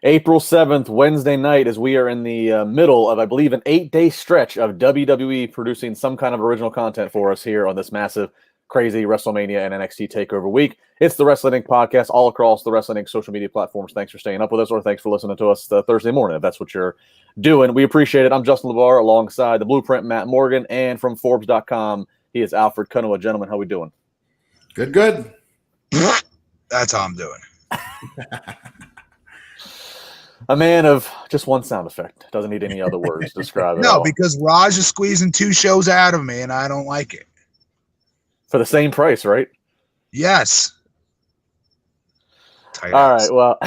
April 7th, Wednesday night, as we are in the middle of, I believe, an 8-day stretch of WWE producing some kind of original content for us here on this massive, crazy WrestleMania and NXT TakeOver week. It's the Wrestling Inc. podcast all across the Wrestling Inc. social media platforms. Thanks for staying up with us, or thanks for listening to us Thursday morning, if that's what you're doing. We appreciate it. I'm Justin LaBar, alongside the Blueprint, Matt Morgan, and from Forbes.com, he is Alfred Konuwa. Gentlemen, how we doing? Good. That's how I'm doing. A man of just one sound effect. Doesn't need any other words to describe it. No, because Raj is squeezing 2 shows out of me, and I don't like it. For the same price, right? Yes. All right, well.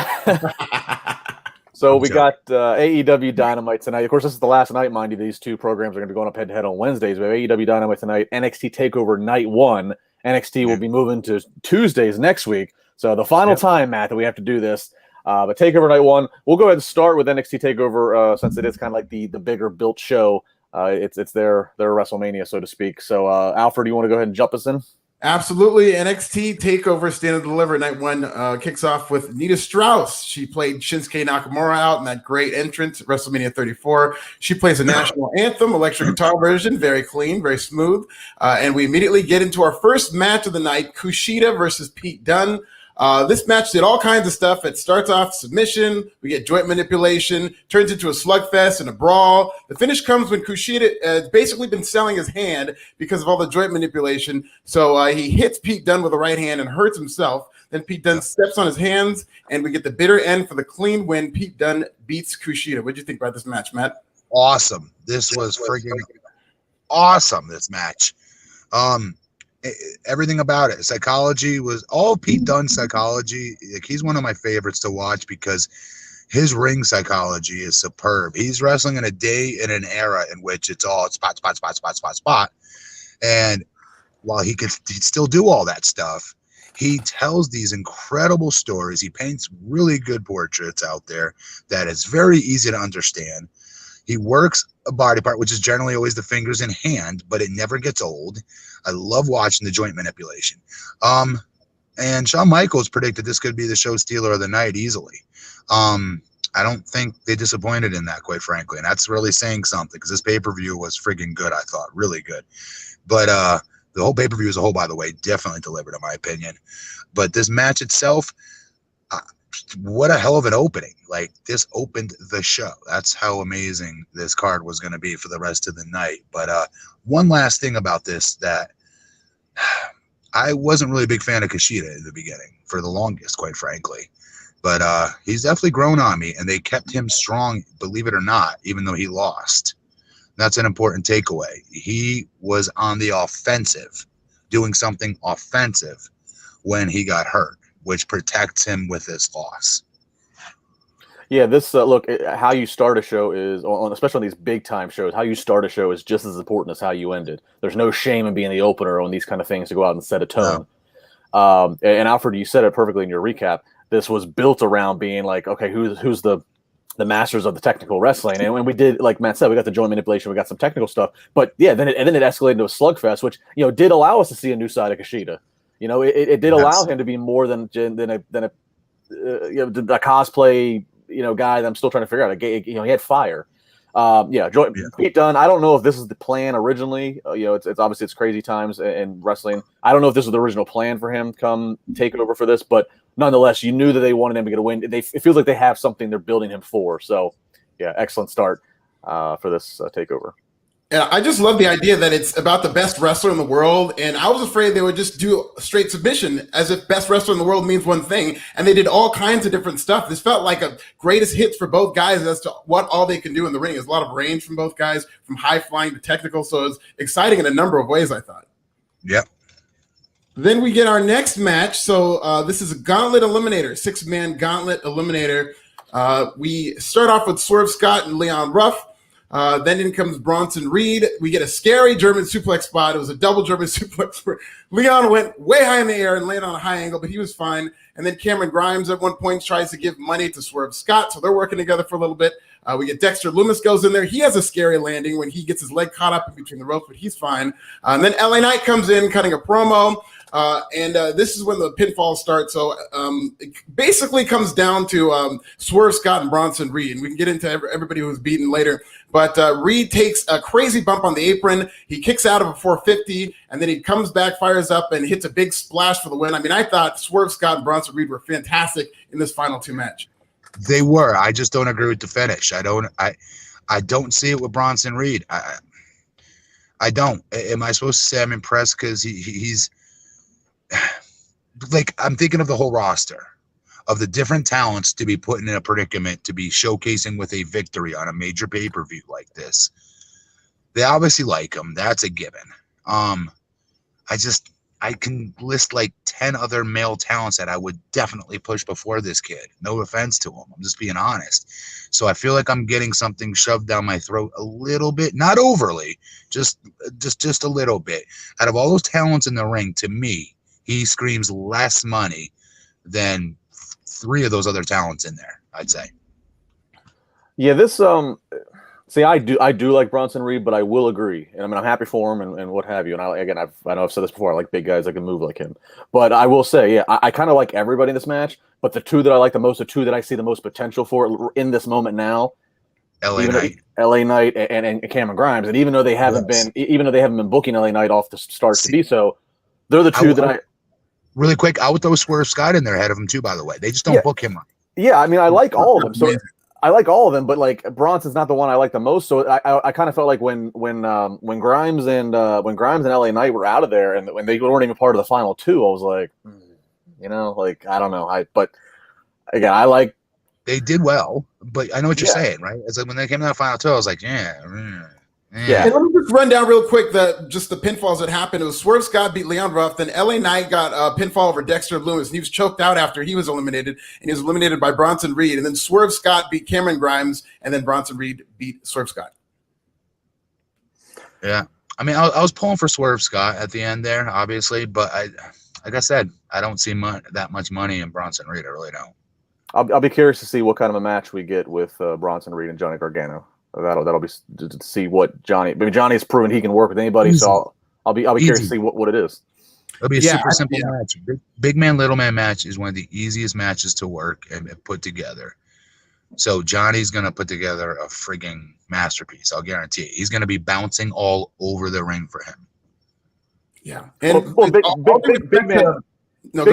So we got AEW Dynamite tonight. Of course, this is the last night, mind you. These two programs are going to be going up head-to-head on Wednesdays. We have AEW Dynamite tonight, NXT TakeOver Night 1. NXT will be moving to Tuesdays next week. So the final time, Matt, that we have to do this. But TakeOver Night 1, we'll go ahead and start with NXT TakeOver since it is kind of like the bigger built show. It's their WrestleMania, so to speak. So, Alfred, do you want to go ahead and jump us in? Absolutely. NXT TakeOver Stand and Deliver Night 1 kicks off with Nita Strauss. She played Shinsuke Nakamura out in that great entrance at WrestleMania 34. She plays a national anthem, electric guitar version, very clean, very smooth. And we immediately get into our first match of the night, Kushida versus Pete Dunne. This match did all kinds of stuff. It starts off submission. We get joint manipulation, turns into a slugfest and a brawl. The finish comes when Kushida has basically been selling his hand because of all the joint manipulation. So he hits Pete Dunne with a right hand and hurts himself. Then Pete Dunne steps on his hands, and we get the bitter end for the clean win. Pete Dunne beats Kushida. What did you think about this match, Matt? Awesome. This was freaking awesome, this match. Everything about it, psychology was all Pete Dunne's psychology. Like, he's one of my favorites to watch because his ring psychology is superb. He's wrestling in a day in an era in which it's all spot. And while he could still do all that stuff, he tells these incredible stories. He paints really good portraits out there that is very easy to understand. He works a body part, which is generally always the fingers and hand, but it never gets old. I love watching the joint manipulation. And Shawn Michaels predicted this could be the show stealer of the night easily. I don't think they disappointed in that, quite frankly. And that's really saying something, because this pay-per-view was friggin' good, I thought. Really good. But the whole pay-per-view as a whole, by the way, definitely delivered, in my opinion. But this match itself, what a hell of an opening. Like, this opened the show. That's how amazing this card was going to be for the rest of the night. But one last thing about this, that I wasn't really a big fan of Kushida in the beginning, for the longest, quite frankly. But he's definitely grown on me, and they kept him strong, believe it or not, even though he lost. That's an important takeaway. He was on the offensive, doing something offensive when he got hurt, which protects him with this loss. Yeah, this look, how you start a show is, especially on these big time shows, how you start a show is just as important as how you end it. There's no shame in being the opener on these kind of things to go out and set a tone. No. And Alfred, you said it perfectly in your recap. This was built around being like, okay, who's the masters of the technical wrestling? And when we did, like Matt said, we got the joint manipulation, we got some technical stuff, but yeah, then it escalated into a slugfest, which did allow us to see a new side of Kushida. It did allow him to be more than a cosplay, guy that I'm still trying to figure out. He had fire. Pete Dunne. I don't know if this is the plan originally. It's obviously it's crazy times in wrestling. I don't know if this was the original plan for him come take over for this, but nonetheless, you knew that they wanted him to get a win. It feels like they have something they're building him for. So, yeah, excellent start for this takeover. Yeah, I just love the idea that it's about the best wrestler in the world, and I was afraid they would just do a straight submission as if best wrestler in the world means one thing, and they did all kinds of different stuff. This felt like a greatest hits for both guys as to what all they can do in the ring. There's a lot of range from both guys, from high flying to technical, so it was exciting in a number of ways, I thought. Yep. Then we get our next match. So this is a Gauntlet Eliminator, 6-man Gauntlet Eliminator. We start off with Swerve Scott and Leon Ruff. Then in comes Bronson Reed. We get a scary German suplex spot. It was a double German suplex. Leon went way high in the air and landed on a high angle, but he was fine. And then Cameron Grimes at one point tries to give money to Swerve Scott, so they're working together for a little bit. We get Dexter Lumis goes in there. He has a scary landing when he gets his leg caught up in between the ropes, but he's fine. And then LA Knight comes in, cutting a promo. And this is when the pinfall starts. So it basically comes down to Swerve Scott and Bronson Reed. And we can get into everybody who was beaten later. But Reed takes a crazy bump on the apron. He kicks out of a 450, and then he comes back, fires up, and hits a big splash for the win. I mean, I thought Swerve Scott and Bronson Reed were fantastic in this final 2 match. They were. I just don't agree with the finish. I don't see it with Bronson Reed. I don't. Am I supposed to say I'm impressed because he's like, I'm thinking of the whole roster of the different talents to be put in a predicament to be showcasing with a victory on a major pay-per-view like this. They obviously like him. That's a given. I can list like 10 other male talents that I would definitely push before this kid. No offense to him. I'm just being honest. So I feel like I'm getting something shoved down my throat a little bit, not overly, just a little bit. Out of all those talents in the ring, to me, he screams less money than 3 of those other talents in there, I'd say. Yeah, this see, I do like Bronson Reed, but I will agree, and I mean, I'm happy for him and what have you. And I know I've said this before. I like big guys that can move like him. But I will say, yeah, I kind of like everybody in this match. But the 2 that I like the most, the 2 that I see the most potential for in this moment now, LA Knight and Cameron Grimes. And even though they haven't been booking LA Knight off the start to be so, they're the 2 that I. Really quick, I would throw Swerve Scott in there ahead of him too. By the way, they just don't book him right. Yeah, I mean, I like all of them. So I like all of them, but like Bronson's not the one I like the most. So I kind of felt like when Grimes and LA Knight were out of there and when they weren't even part of the final 2, I was like, like I don't know. But again, I like. They did well, but I know what you're saying, right? It's like when they came to the final 2, I was like, yeah. And let me just run down real quick the pinfalls that happened. It was Swerve Scott beat Leon Ruff. Then LA Knight got a pinfall over Dexter Loomis, and he was choked out after he was eliminated, and he was eliminated by Bronson Reed. And then Swerve Scott beat Cameron Grimes, and then Bronson Reed beat Swerve Scott. Yeah, I mean, I was pulling for Swerve Scott at the end there, obviously, but like I said, I don't see that much money in Bronson Reed. I really don't. I'll be curious to see what kind of a match we get with Bronson Reed and Johnny Gargano. That'll be to see what Johnny. I mean, Johnny has proven he can work with anybody, so I'll be curious to see what it is. It'll be a super simple match. Big man, little man match is one of the easiest matches to work and put together. So Johnny's gonna put together a frigging masterpiece. I'll guarantee it. He's gonna be bouncing all over the ring for him. Yeah, and big man. No,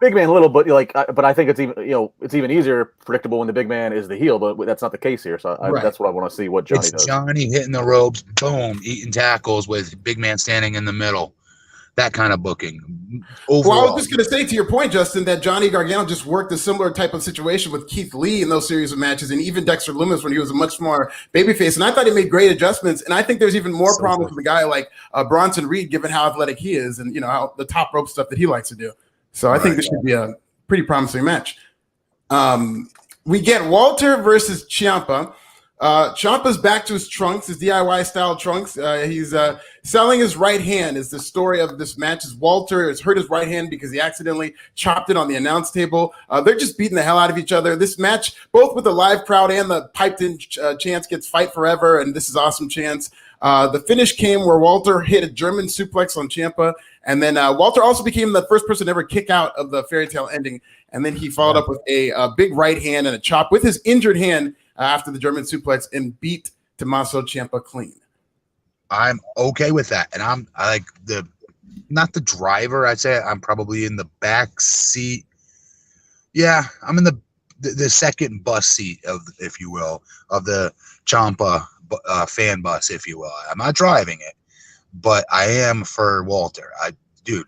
big man, little, but but I think it's even easier predictable when the big man is the heel, but that's not the case here. So that's what I want to see what Johnny does. Johnny hitting the ropes, boom, eating tackles with big man standing in the middle. That kind of booking. Overall. Well, I was just going to say to your point, Justin, that Johnny Gargano just worked a similar type of situation with Keith Lee in those series of matches, and even Dexter Loomis when he was a much more babyface. And I thought he made great adjustments. And I think there's even more problems with a guy like Bronson Reed, given how athletic he is, and how the top rope stuff that he likes to do. So I think this should be a pretty promising match. We get Walter versus Ciampa. Ciampa's back to his trunks, his DIY style trunks. He's selling his right hand. Is the story of this match. Is Walter has hurt his right hand because he accidentally chopped it on the announce table. They're just beating the hell out of each other. This match, both with the live crowd and the piped-in chants, gets fight forever, and this is awesome chants. The finish came where Walter hit a German suplex on Ciampa, and then Walter also became the first person to ever kick out of the fairy tale ending. And then he followed up with a big right hand and a chop with his injured hand after the German suplex and beat Tommaso Ciampa clean. I'm okay with that. And I like not the driver. I'd say I'm probably in the back seat. Yeah, I'm in the second bus seat if you will, of the Ciampa fan bus, if you will. I'm not driving it, but I am for Walter. Dude,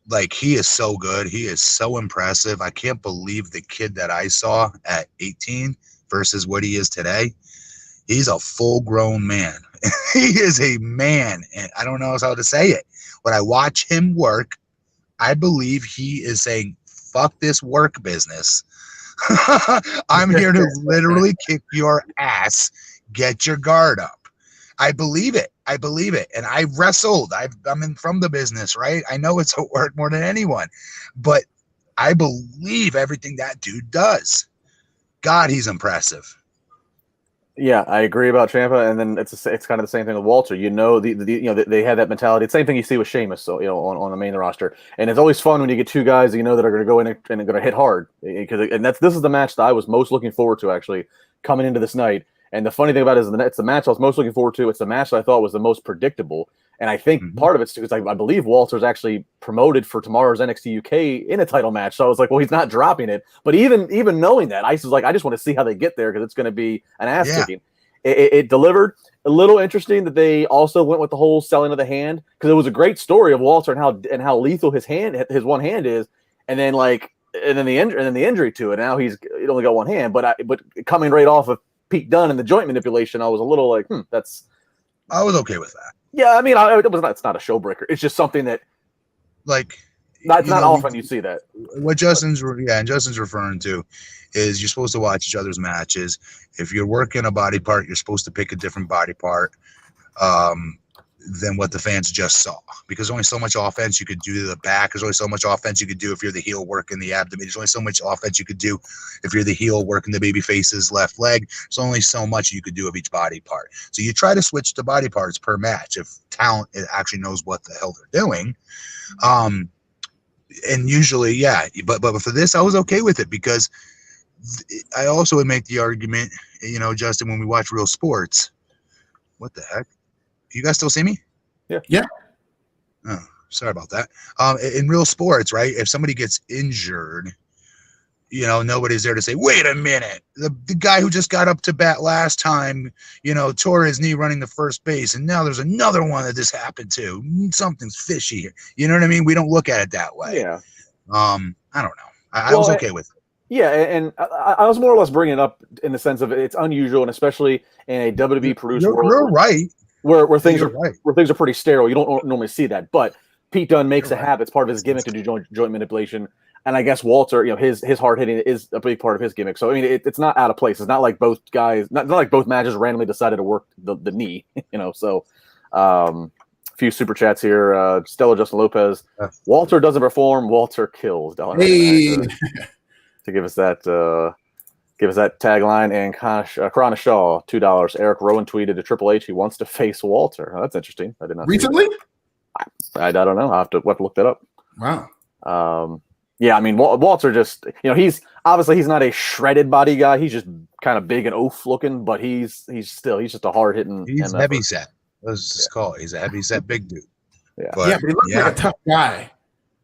like, he is so good. He is so impressive. I can't believe the kid that I saw at 18 versus what he is today. He's a full-grown man. He is a man, and I don't know how to say it. When I watch him work, I believe he is saying, fuck this work business. I'm here to literally kick your ass. Get your guard up. I believe it. And I wrestled. I'm from the business, right? I know it's at work more than anyone, but I believe everything that dude does. God, he's impressive. Yeah, I agree about Ciampa, and then it's kind of the same thing with Walter. You know, they had that mentality. It's the same thing you see with Sheamus, so on the main roster, and it's always fun when you get two guys that are going to go in and going to hit hard, because this is the match that I was most looking forward to actually coming into this night. And the funny thing about it is it's the match I was most looking forward to. It's the match that I thought was the most predictable, and I think part of it's because I believe Walter's actually promoted for tomorrow's NXT UK in a title match. So I was like, well, he's not dropping it. But even knowing that, I was like, I just want to see how they get there because it's going to be an ass kicking. It delivered. A little interesting that they also went with the whole selling of the hand, because it was a great story of Walter and how lethal his one hand is, and then the injury to it. Now he's only got one hand, but coming right off of Pete Dunne and the joint manipulation, I was a little like, that's. I was okay with that. Yeah, I mean, it's not a show breaker. It's just something that, like, not often you see that. What Justin's referring to is you're supposed to watch each other's matches. If you're working a body part, you're supposed to pick a different body part than what the fans just saw, because there's only so much offense you could do to the back. There's only so much offense you could do if you're the heel working the abdomen. There's only so much offense you could do if you're the heel working the baby face's left leg. There's only so much you could do of each body part. So you try to switch the body parts per match if talent actually knows what the hell they're doing. And usually, yeah, but for this, I was okay with it, because I also would make the argument, Justin, when we watch real sports, what the heck? You guys still see me? Yeah. Oh, sorry about that. In real sports, right? If somebody gets injured, nobody's there to say, wait a minute, the guy who just got up to bat last time, tore his knee running the first base, and now there's another one that this happened to. Something's fishy here. You know what I mean? We don't look at it that way. Yeah. I don't know. I was okay with it. Yeah, and I was more or less bringing it up in the sense of it's unusual, and especially in a WWE produced world. You're right. Where things are pretty sterile. You don't normally see that, but Pete Dunne makes a habit. It's part of his gimmick to do joint manipulation. And I guess Walter, his hard hitting is a big part of his gimmick. So I mean, it's not out of place. It's not like both guys, not like both matches randomly decided to work the knee. So a few super chats here. Stella Justin Lopez, Walter doesn't perform, Walter kills. Hey. To give us that tagline. And Krana Shaw, $2. Eric Rowan tweeted to Triple H he wants to face Walter. Oh, that's interesting. I did not recently. I don't know. I'll have to look that up. Wow. Yeah, I mean, Walter just, he's not a shredded body guy. He's just kind of big and oaf looking, but he's just a hard hitting. He's heavy set. Let's just call it. He's a heavy set big dude. Yeah, but he looks like a tough guy.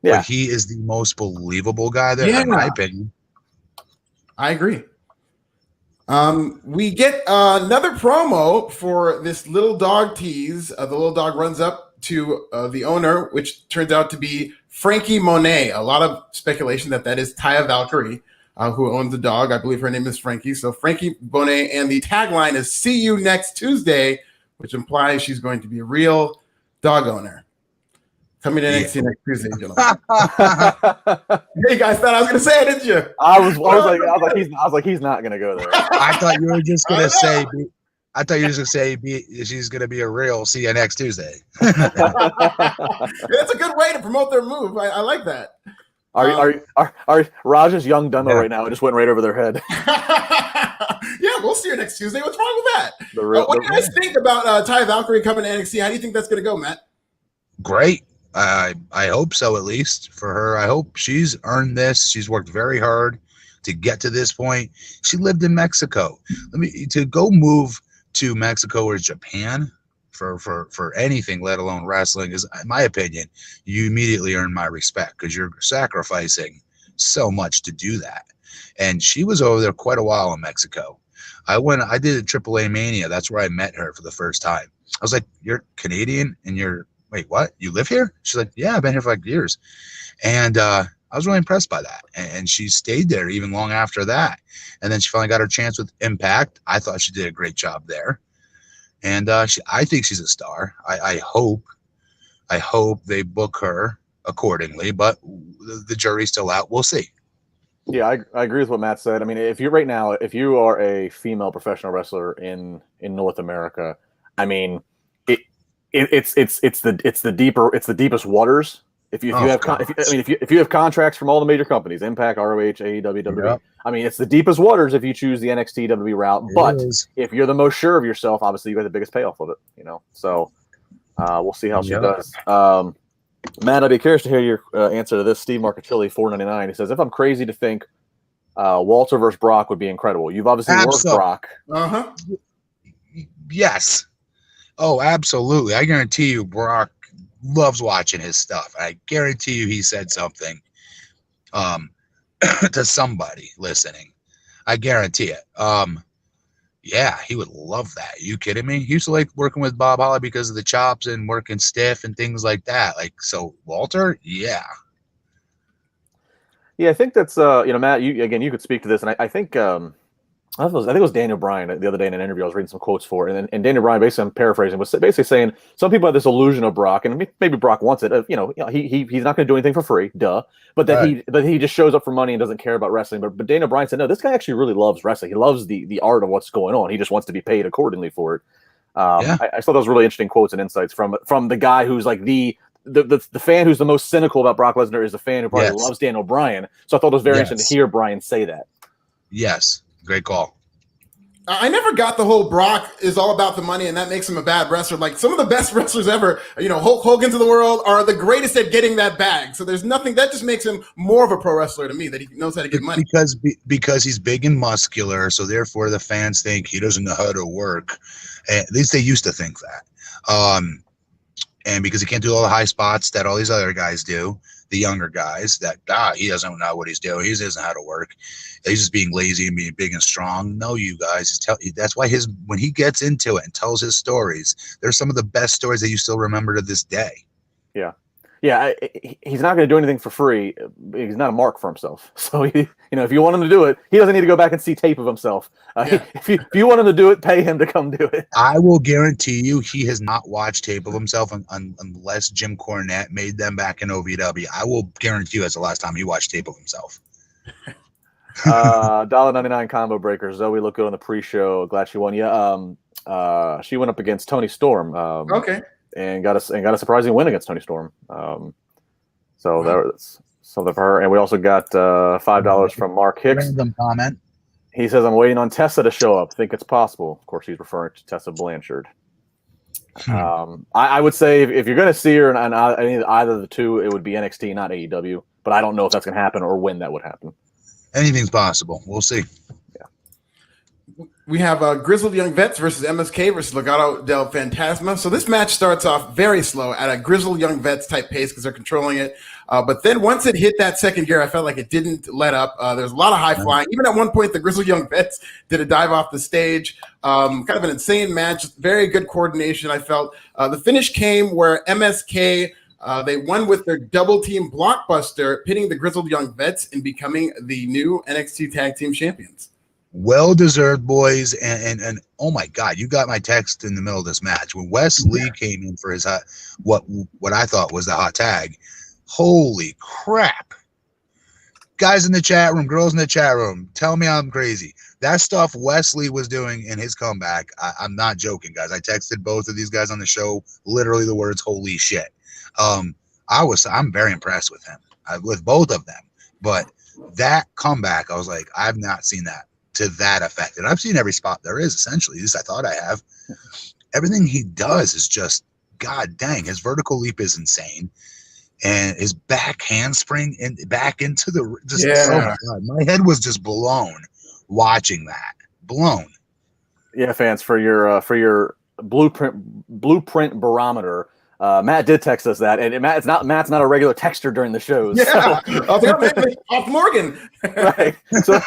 Yeah, but he is the most believable guy there, in my opinion. I agree. We get another promo for this little dog tease. The little dog runs up to the owner, which turns out to be Frankie Monet. A lot of speculation that is Taya Valkyrie, who owns the dog. I believe her name is Frankie. So Frankie Monet, and the tagline is "See you next Tuesday," which implies she's going to be a real dog owner. Coming to NXT next Tuesday, gentlemen. Hey guys, thought I was going to say it, didn't you? I was like, he's not going to go there. I thought you were just going to say. I thought you were just going to say she's going to be a real. See you next Tuesday. That's a good way to promote their move. I like that. Are Raj's young Dunne right now? It just went right over their head. Yeah, we'll see you next Tuesday. What's wrong with that? What do you guys think about Taya Valkyrie coming to NXT? How do you think that's going to go, Matt? Great. I hope so, at least for her. I hope she's earned this. She's worked very hard to get to this point. She lived in Mexico. To go move to Mexico or Japan for anything, let alone wrestling, is, in my opinion, you immediately earn my respect, because you're sacrificing so much to do that. And she was over there quite a while in Mexico. I did a AAA Mania. That's where I met her for the first time. I was like, "You're Canadian and you're, wait, what? You live here?" She's like, "Yeah, I've been here for like years." And I was really impressed by that. And she stayed there even long after that. And then she finally got her chance with Impact. I thought she did a great job there. And I think she's a star. I hope they book her accordingly, but the jury's still out. We'll see. Yeah, I agree with what Matt said. I mean, if you are a female professional wrestler in North America, I mean, it's the deepest waters If you have contracts from all the major companies, Impact, ROH, AEW, WWE, Yep. I mean, it's the deepest waters if you choose the NXT WWE route. But if you're the most sure of yourself, obviously you got the biggest payoff of it. So we'll see how she does. Matt, I'd be curious to hear your answer to this. Steve Marcachilli, $4.99. He says, if I'm crazy to think Walter versus Brock would be incredible. You've obviously worked Brock. Yes. Oh, absolutely. I guarantee you Brock loves watching his stuff. I guarantee you he said something to somebody listening. I guarantee it. Yeah, he would love that. Are you kidding me? He used to like working with Bob Holly because of the chops and working stiff and things like that. Like, so Walter, yeah. Yeah, I think that's Matt, you could speak to this, and I think I think it was Daniel Bryan the other day in an interview I was reading some quotes for, and Daniel Bryan, basically, I'm paraphrasing, was basically saying some people have this illusion of Brock, and maybe Brock wants it. He's not going to do anything for free, duh. But that he just shows up for money and doesn't care about wrestling. But Daniel Bryan said, no, this guy actually really loves wrestling. He loves the art of what's going on. He just wants to be paid accordingly for it. I thought those really interesting quotes and insights from the guy who's like the fan who's the most cynical about Brock Lesnar is the fan who probably loves Daniel Bryan. So I thought it was very interesting to hear Bryan say that. Yes. Great call. I never got the whole Brock is all about the money and that makes him a bad wrestler. Like some of the best wrestlers ever, Hulk Hogan's of the world are the greatest at getting that bag. So there's nothing that just makes him more of a pro wrestler to me, that he knows how to get money. Because he's big and muscular, so therefore the fans think he doesn't know how to work. At least they used to think that. And because he can't do all the high spots that all these other guys do, the younger guys, that he doesn't know what he's doing. He doesn't know how to work. He's just being lazy and being big and strong. No, you guys. That's why when he gets into it and tells his stories, there's some of the best stories that you still remember to this day. Yeah. Yeah, he's not going to do anything for free. He's not a mark for himself. So, if you want him to do it, he doesn't need to go back and see tape of himself. If you want him to do it, pay him to come do it. I will guarantee you he has not watched tape of himself unless Jim Cornette made them back in OVW. I will guarantee you that's the last time he watched tape of himself. $1.99 combo breaker. Zoe looked good on the pre-show. Glad she won. Yeah, she went up against Toni Storm. Okay. And got a surprising win against Toni Storm. So that was something for her. And we also got $5 from Mark Hicks. Random comment. He says, "I'm waiting on Tessa to show up. Think it's possible." Of course, he's referring to Tessa Blanchard. I would say if you're going to see her in either of the two, it would be NXT, not AEW. But I don't know if that's going to happen or when that would happen. Anything's possible. We'll see. We have Grizzled Young Vets versus MSK versus Legado del Fantasma. So this match starts off very slow at a Grizzled Young Vets type pace because they're controlling it. But then once it hit that second gear, I felt like it didn't let up. There's a lot of high flying. Even at one point, the Grizzled Young Vets did a dive off the stage. Kind of an insane match. Very good coordination, I felt. The finish came where MSK, they won with their double team blockbuster, pitting the Grizzled Young Vets and becoming the new NXT Tag Team Champions. Well-deserved, boys, and oh my God, you got my text in the middle of this match when Wes Lee came in for his what I thought was the hot tag. Holy crap! Guys in the chat room, girls in the chat room, tell me I'm crazy. That stuff Wesley was doing in his comeback, I'm not joking, guys. I texted both of these guys on the show literally the words "holy shit." I'm very impressed with him, with both of them. But that comeback, I was like, I've not seen that to that effect. And I've seen every spot there is, essentially. At least I thought I have. Everything he does is just, God dang. His vertical leap is insane. And his back handspring back into the... Oh my God. My head was just blown watching that. Blown. Yeah, fans, for your blueprint barometer, Matt did text us that, and Matt's not a regular texter during the shows. Yeah, off Morgan. Right. So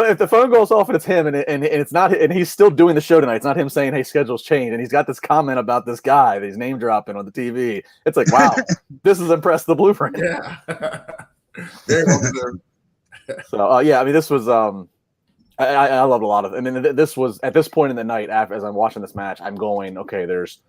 if the phone goes off and it's him, and it's not, and he's still doing the show tonight, it's not him saying, "Hey, schedule's changed," and he's got this comment about this guy that he's name dropping on the TV. It's like, wow, this has impressed the blueprint. Yeah. Very well deserved. So I mean, this was I loved a lot of. I mean, this was at this point in the night, as I'm watching this match, I'm going, okay, there's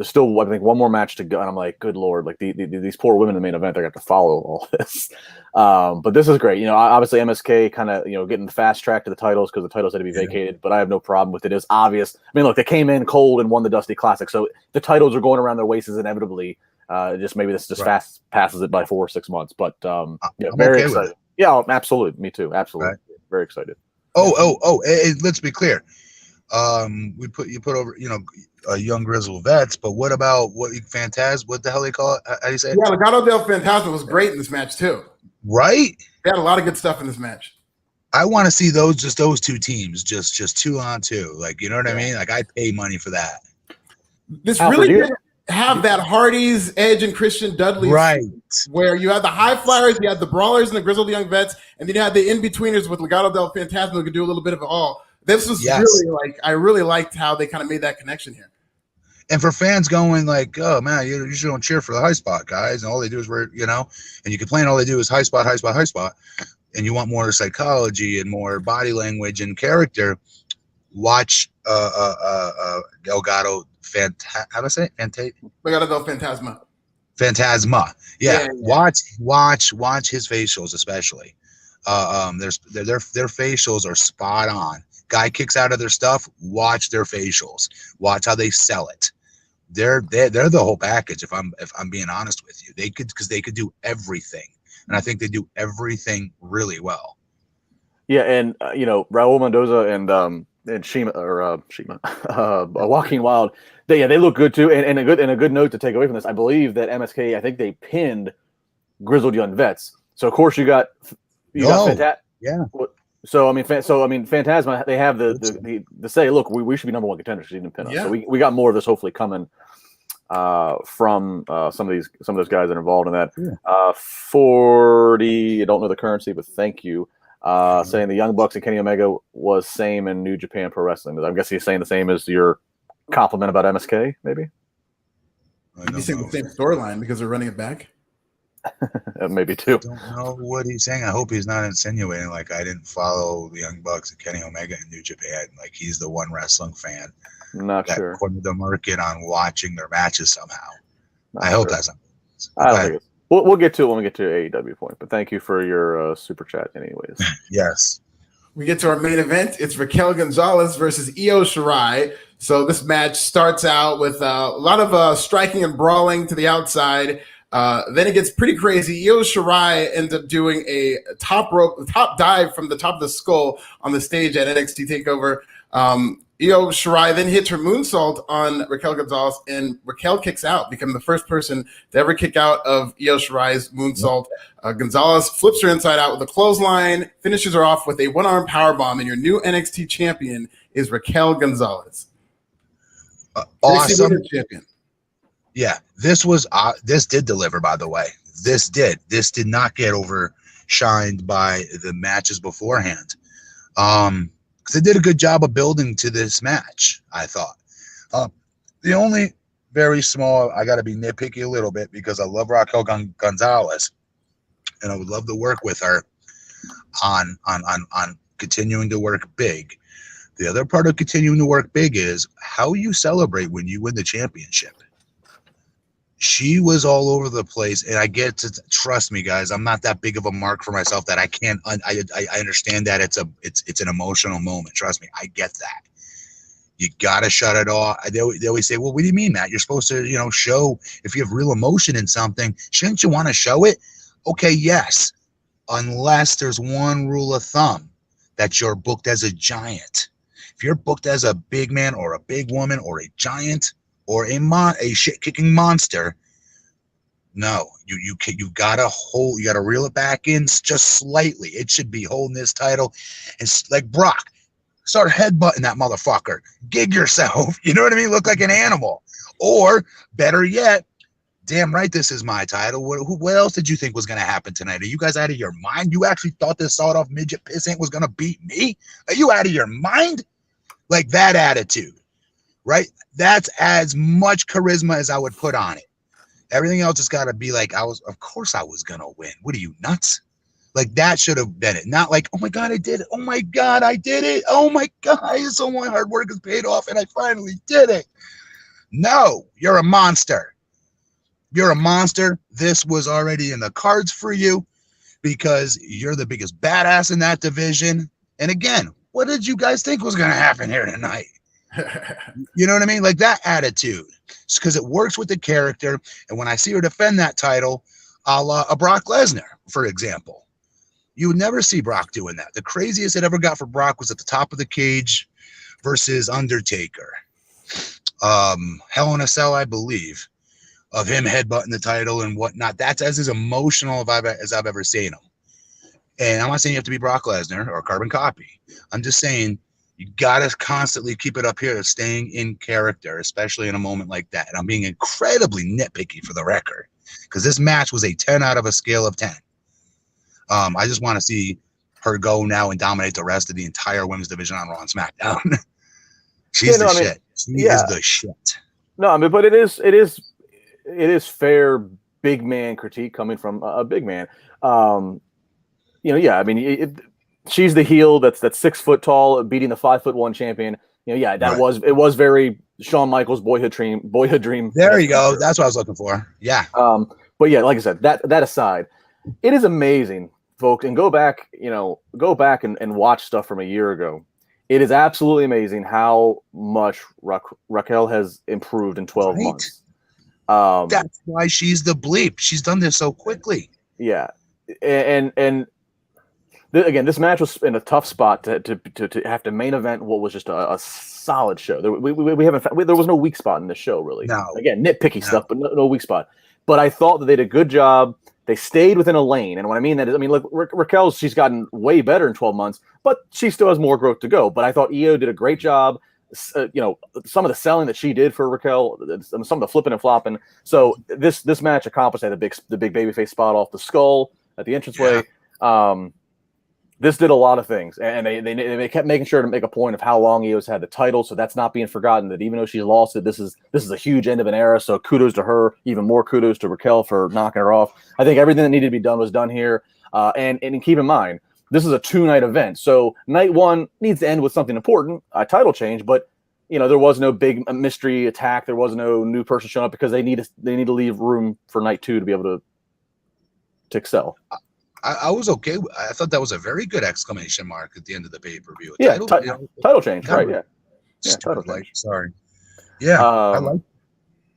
still, I think, one more match to go, and I'm like, good Lord, like these poor women in the main event, they're going to have to follow all this. But this is great. Obviously MSK kind of, getting the fast track to the titles because the titles had to be vacated, but I have no problem with it. It's obvious. I mean, look, they came in cold and won the Dusty Classic, so the titles are going around their waists inevitably. Just maybe this just Right. passes it by 4 or 6 months. But yeah, I'm very okay with excited. Yeah, absolutely. Me too. Absolutely. Right. Very excited. Let's be clear. You put over, young grizzled vets, but what about what the hell they call it? How do you say it? Yeah, Legado del Fantasma was great in this match too. Right? They had a lot of good stuff in this match. I want to see those two teams, just 2-on-2. Like, you know what I mean? Like, I'd pay money for that. This Alfred, really didn't have that Hardy's, Edge, and Christian Dudley, Right? Where you had the high flyers, you had the brawlers and the grizzled young vets, and then you had the in-betweeners with Legado del Fantasma who could do a little bit of it all. This was really I really liked how they kind of made that connection here. And for fans going like, oh man, you just don't cheer for the high spot guys, and all they do is and you complain all they do is high spot, and you want more psychology and more body language and character. Watch Delgado how do I say it? Legado del Fantasma. Phantasma. Yeah. Watch his facials, especially. Their facials are spot on. Guy kicks out of their stuff, watch their facials. Watch how they sell it. They're the whole package, if I'm being honest with you. They could do everything. And I think they do everything really well. Yeah, and Raul Mendoza and Shima Joaquin Wilde, they look good too. And a good note to take away from this, I believe that MSK, I think they pinned Grizzled Young Vets. So of course you got Phantasma. Yeah. So Phantasma, they have the say, look, we should be number one contenders. She didn't pin us. Yeah. So we got more of this hopefully coming from some of those guys that are involved in that. Yeah. 40, I don't know the currency, but thank you. Saying the Young Bucks and Kenny Omega was same in New Japan Pro Wrestling. I'm guessing he's saying the same as your compliment about MSK, maybe? He's saying the same storyline because they're running it back. Maybe too. I don't know what he's saying. I hope he's not insinuating like I didn't follow the Young Bucks and Kenny Omega in New Japan. Like he's the one wrestling fan. Not sure. Cornered the market on watching their matches somehow. I hope that's not. I don't think it's. We'll get to it when we get to AEW point. But thank you for your super chat, anyways. Yes. We get to our main event. It's Raquel Gonzalez versus Io Shirai. So this match starts out with a lot of striking and brawling to the outside. Then it gets pretty crazy. Io Shirai ends up doing a top dive from the top of the skull on the stage at NXT TakeOver. Io Shirai then hits her moonsault on Raquel Gonzalez, and Raquel kicks out, becoming the first person to ever kick out of Io Shirai's moonsault. Gonzalez flips her inside out with a clothesline, finishes her off with a one-arm powerbomb, and your new NXT champion is Raquel Gonzalez. Awesome. Champion. Yeah, this did deliver, by the way. This did not get overshined by the matches beforehand. Because they did a good job of building to this match, I thought. The only very small, I got to be nitpicky a little bit because I love Raquel Gonzalez, and I would love to work with her on continuing to work big. The other part of continuing to work big is how you celebrate when you win the championship. She was all over the place, and I get to trust me, guys. I'm not that big of a mark for myself that I can't. I understand that it's an emotional moment. Trust me, I get that. You gotta shut it off. They always say, "Well, what do you mean, Matt? You're supposed to, show if you have real emotion in something. Shouldn't you want to show it?" Okay, yes, unless there's one rule of thumb that you're booked as a giant. If you're booked as a big man or a big woman or a giant or a shit-kicking monster, no, you gotta reel it back in just slightly. It should be holding this title, and like Brock, start headbutting that motherfucker. Gig yourself, you know what I mean? Look like an animal, or better yet, damn right, this is my title. What else did you think was gonna happen tonight? Are you guys out of your mind? You actually thought this sawed-off midget pissant was gonna beat me? Are you out of your mind? Like that attitude. Right? That's as much charisma as I would put on it. Everything else has got to be like, of course I was going to win. What are you, nuts? Like that should have been it. Not like, oh my God, I did it. Oh my God, I did it. Oh my God, so my hard work has paid off and I finally did it. No, you're a monster. You're a monster. This was already in the cards for you because you're the biggest badass in that division. And again, what did you guys think was going to happen here tonight? You know what I mean? Like that attitude, because it works with the character. And when I see her defend that title, a la a Brock Lesnar, for example, you would never see Brock doing that. The craziest it ever got for Brock was at the top of the cage versus Undertaker. Hell in a Cell, I believe, of him headbutting the title and whatnot. That's as emotional as I've ever seen him. And I'm not saying you have to be Brock Lesnar or carbon copy. I'm just saying you got to constantly keep it up here, staying in character, especially in a moment like that. And I'm being incredibly nitpicky for the record, because this match was a 10 out of a scale of 10. I just want to see her go now and dominate the rest of the entire women's division on Raw and SmackDown. She's the shit. She is the shit. No, I mean, but it is fair big man critique coming from a big man. I mean, she's the heel that's 6 foot tall, beating the 5'1" champion. It was very Shawn Michaels boyhood dream. There you go. That's what I was looking for. Yeah. But yeah, like I said, that aside, it is amazing, folks, and go back and watch stuff from a year ago. It is absolutely amazing how much Raquel has improved in 12 months. That's why she's the bleep. She's done this so quickly. Yeah, and again, this match was in a tough spot to have to main event what was just a solid show. There was no weak spot in this show, really. No. Again, nitpicky stuff, but no weak spot. But I thought that they did a good job. They stayed within a lane, and what I mean that is, look, Raquel, she's gotten way better in 12 months, but she still has more growth to go. But I thought Io did a great job. Some of the selling that she did for Raquel, some of the flipping and flopping. So this match accomplished that, the big babyface spot off the skull at the entranceway. Yeah. This did a lot of things, and they kept making sure to make a point of how long Io's had the title, so that's not being forgotten. That even though she lost it, this is a huge end of an era. So kudos to her, even more kudos to Raquel for knocking her off. I think everything that needed to be done was done here. And keep in mind, this is a 2-night event, so night 1 needs to end with something important, a title change. But there was no big mystery attack. There was no new person showing up, because they need to leave room for night 2 to be able to excel. I was okay. I thought that was a very good exclamation mark at the end of the pay-per-view. Yeah, title change, right? Yeah, title change. Sorry. Yeah, I like.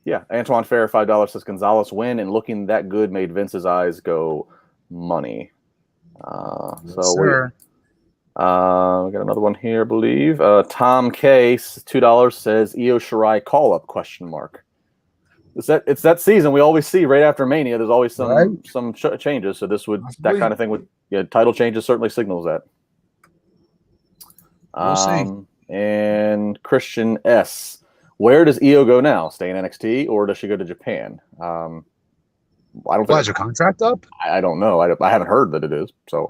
Yeah, Antoine Fair, $5 says Gonzalez win, and looking that good made Vince's eyes go money. We got another one here, I believe. Tom K, $2 says Io Shirai call up ? It's that season we always see right after Mania. There's always some changes. So that kind of thing would title changes certainly signals that. We'll see. And Christian S, where does Io go now? Stay in NXT or does she go to Japan? I don't think. Is her contract up? I don't know. I haven't heard that it is. So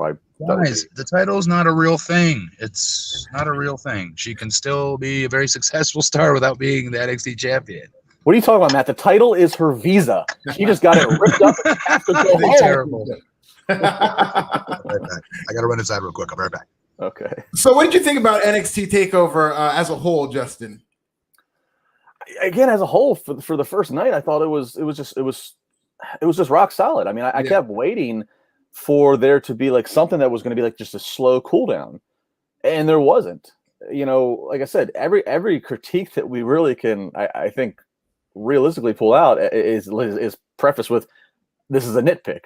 guys, the title's not a real thing. It's not a real thing. She can still be a very successful star without being the NXT champion. What are you talking about, Matt? The title is her visa. She just got it ripped up and has to go home. Terrible. I got to run inside real quick. I'll be right back. Okay. So what did you think about NXT TakeOver as a whole, Justin? Again, as a whole, for the first night, I thought it was just rock solid. I kept waiting for there to be like something that was going to be like just a slow cool down, and there wasn't. Like I said, every critique that we really can, I think, realistically pull out is prefaced with, this is a nitpick.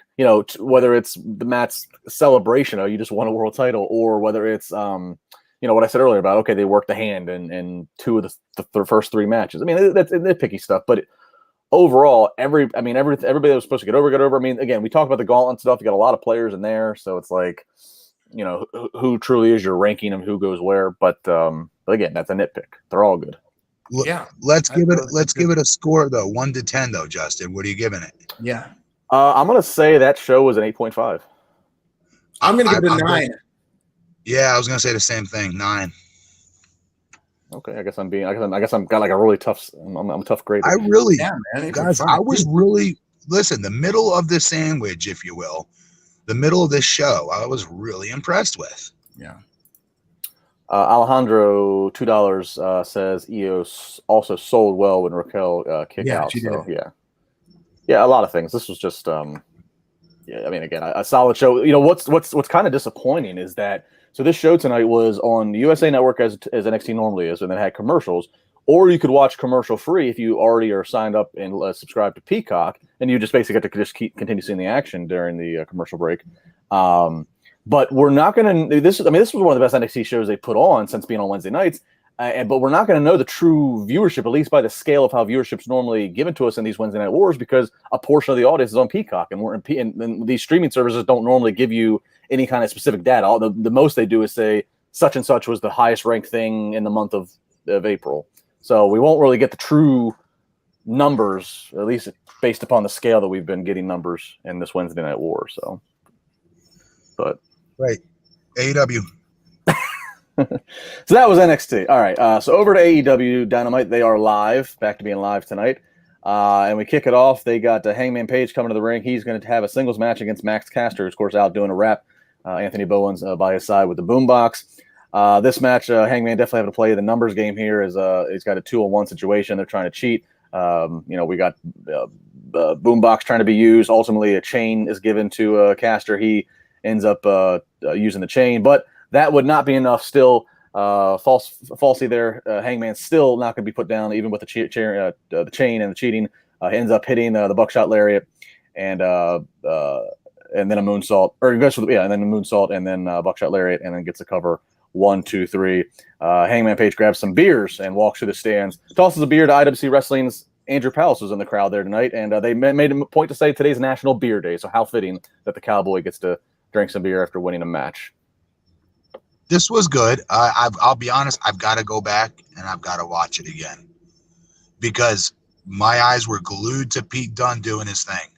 Whether it's the Matt's celebration, you just won a world title, or whether it's what I said earlier about, okay, they worked the hand in 2 of the first 3 matches. That's nitpicky stuff, but overall, everybody that was supposed to get over. Again, we talked about the Gauntlet stuff. You got a lot of players in there, so it's like, who truly is your ranking and who goes where. But again, that's a nitpick. They're all good. Yeah. Let's give it a score though, 1 to 10 though, Justin. What are you giving it? Yeah. I'm gonna say that show was an 8.5. I'm gonna give it a 9. Yeah, I was gonna say the same thing. 9. Okay, I guess I'm got like a really tough. I'm a tough grader. Guys, I was really the middle of the sandwich, if you will, the middle of this show. I was really impressed with. Yeah. Alejandro, $2 says Io also sold well when Raquel kicked out. So yeah, a lot of things. This was just again, a solid show. What's kind of disappointing is that So this show tonight was on the USA Network as NXT normally is, and then had commercials. Or you could watch commercial free if you already are signed up and subscribed to Peacock, and you just basically get to just continue seeing the action during the commercial break. But we're not going to. This was one of the best NXT shows they put on since being on Wednesday nights. But we're not going to know the true viewership, at least by the scale of how viewership's normally given to us in these Wednesday Night Wars, because a portion of the audience is on Peacock, and and these streaming services don't normally give you any kind of specific data. All the most they do is say such and such was the highest ranked thing in the month of April. So we won't really get the true numbers, at least based upon the scale that we've been getting numbers in this Wednesday Night War. So, but right, AEW. So that was NXT. All right. So over to AEW Dynamite. They are live, back to being live tonight. And we kick it off. They got Hangman Page coming to the ring. He's going to have a singles match against Max Caster, who's, of course, out doing a rap. Anthony Bowen's by his side with the boombox. This match, Hangman definitely having to play the numbers game here. He's got a 2-on-1 situation. They're trying to cheat. We got boombox trying to be used. Ultimately, a chain is given to Caster. He ends up using the chain, but that would not be enough. Still, falsely there. Hangman's still not going to be put down, even with the chain and the cheating. Ends up hitting the buckshot lariat, and then a moonsault, and then a moonsault, and then buckshot lariat, and then gets a cover. 1, 2, 3. Hangman Page grabs some beers and walks through the stands. Tosses a beer to IWC Wrestling's Andrew Palace was in the crowd there tonight, and they made a point to say today's National Beer Day. So how fitting that the Cowboy gets to drink some beer after winning a match. This was good. I'll be honest. I've got to go back and I've got to watch it again because my eyes were glued to Pete Dunne doing his thing.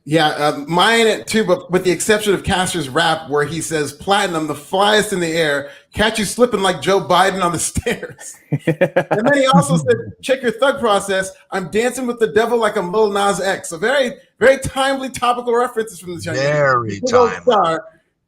Yeah, mine too, but with the exception of Caster's rap where he says, "Platinum, the flyest in the air, catch you slipping like Joe Biden on the stairs." And then he also said, "Check your thug process. I'm dancing with the devil like I'm Lil Nas X." So very, very timely, topical references from this young man. Very timely.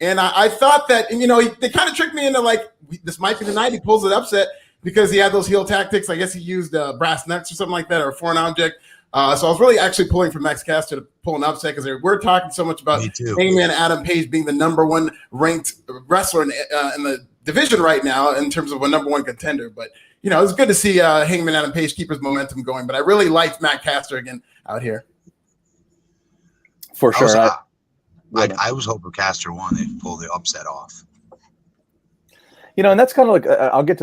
And I thought that, and they kind of tricked me into like, this might be the night he pulls it upset because he had those heel tactics. I guess he used brass knucks or something like that, or a foreign object. So I was really actually pulling for Max Caster to pull an upset because we're talking so much about Hangman Adam Page being the #1 ranked wrestler in the division right now in terms of a #1 contender. But, it's good to see Hangman Adam Page keep his momentum going. But I really liked Matt Caster again out here. For sure. I was hoping Caster won. They pulled the upset off. And that's kind of like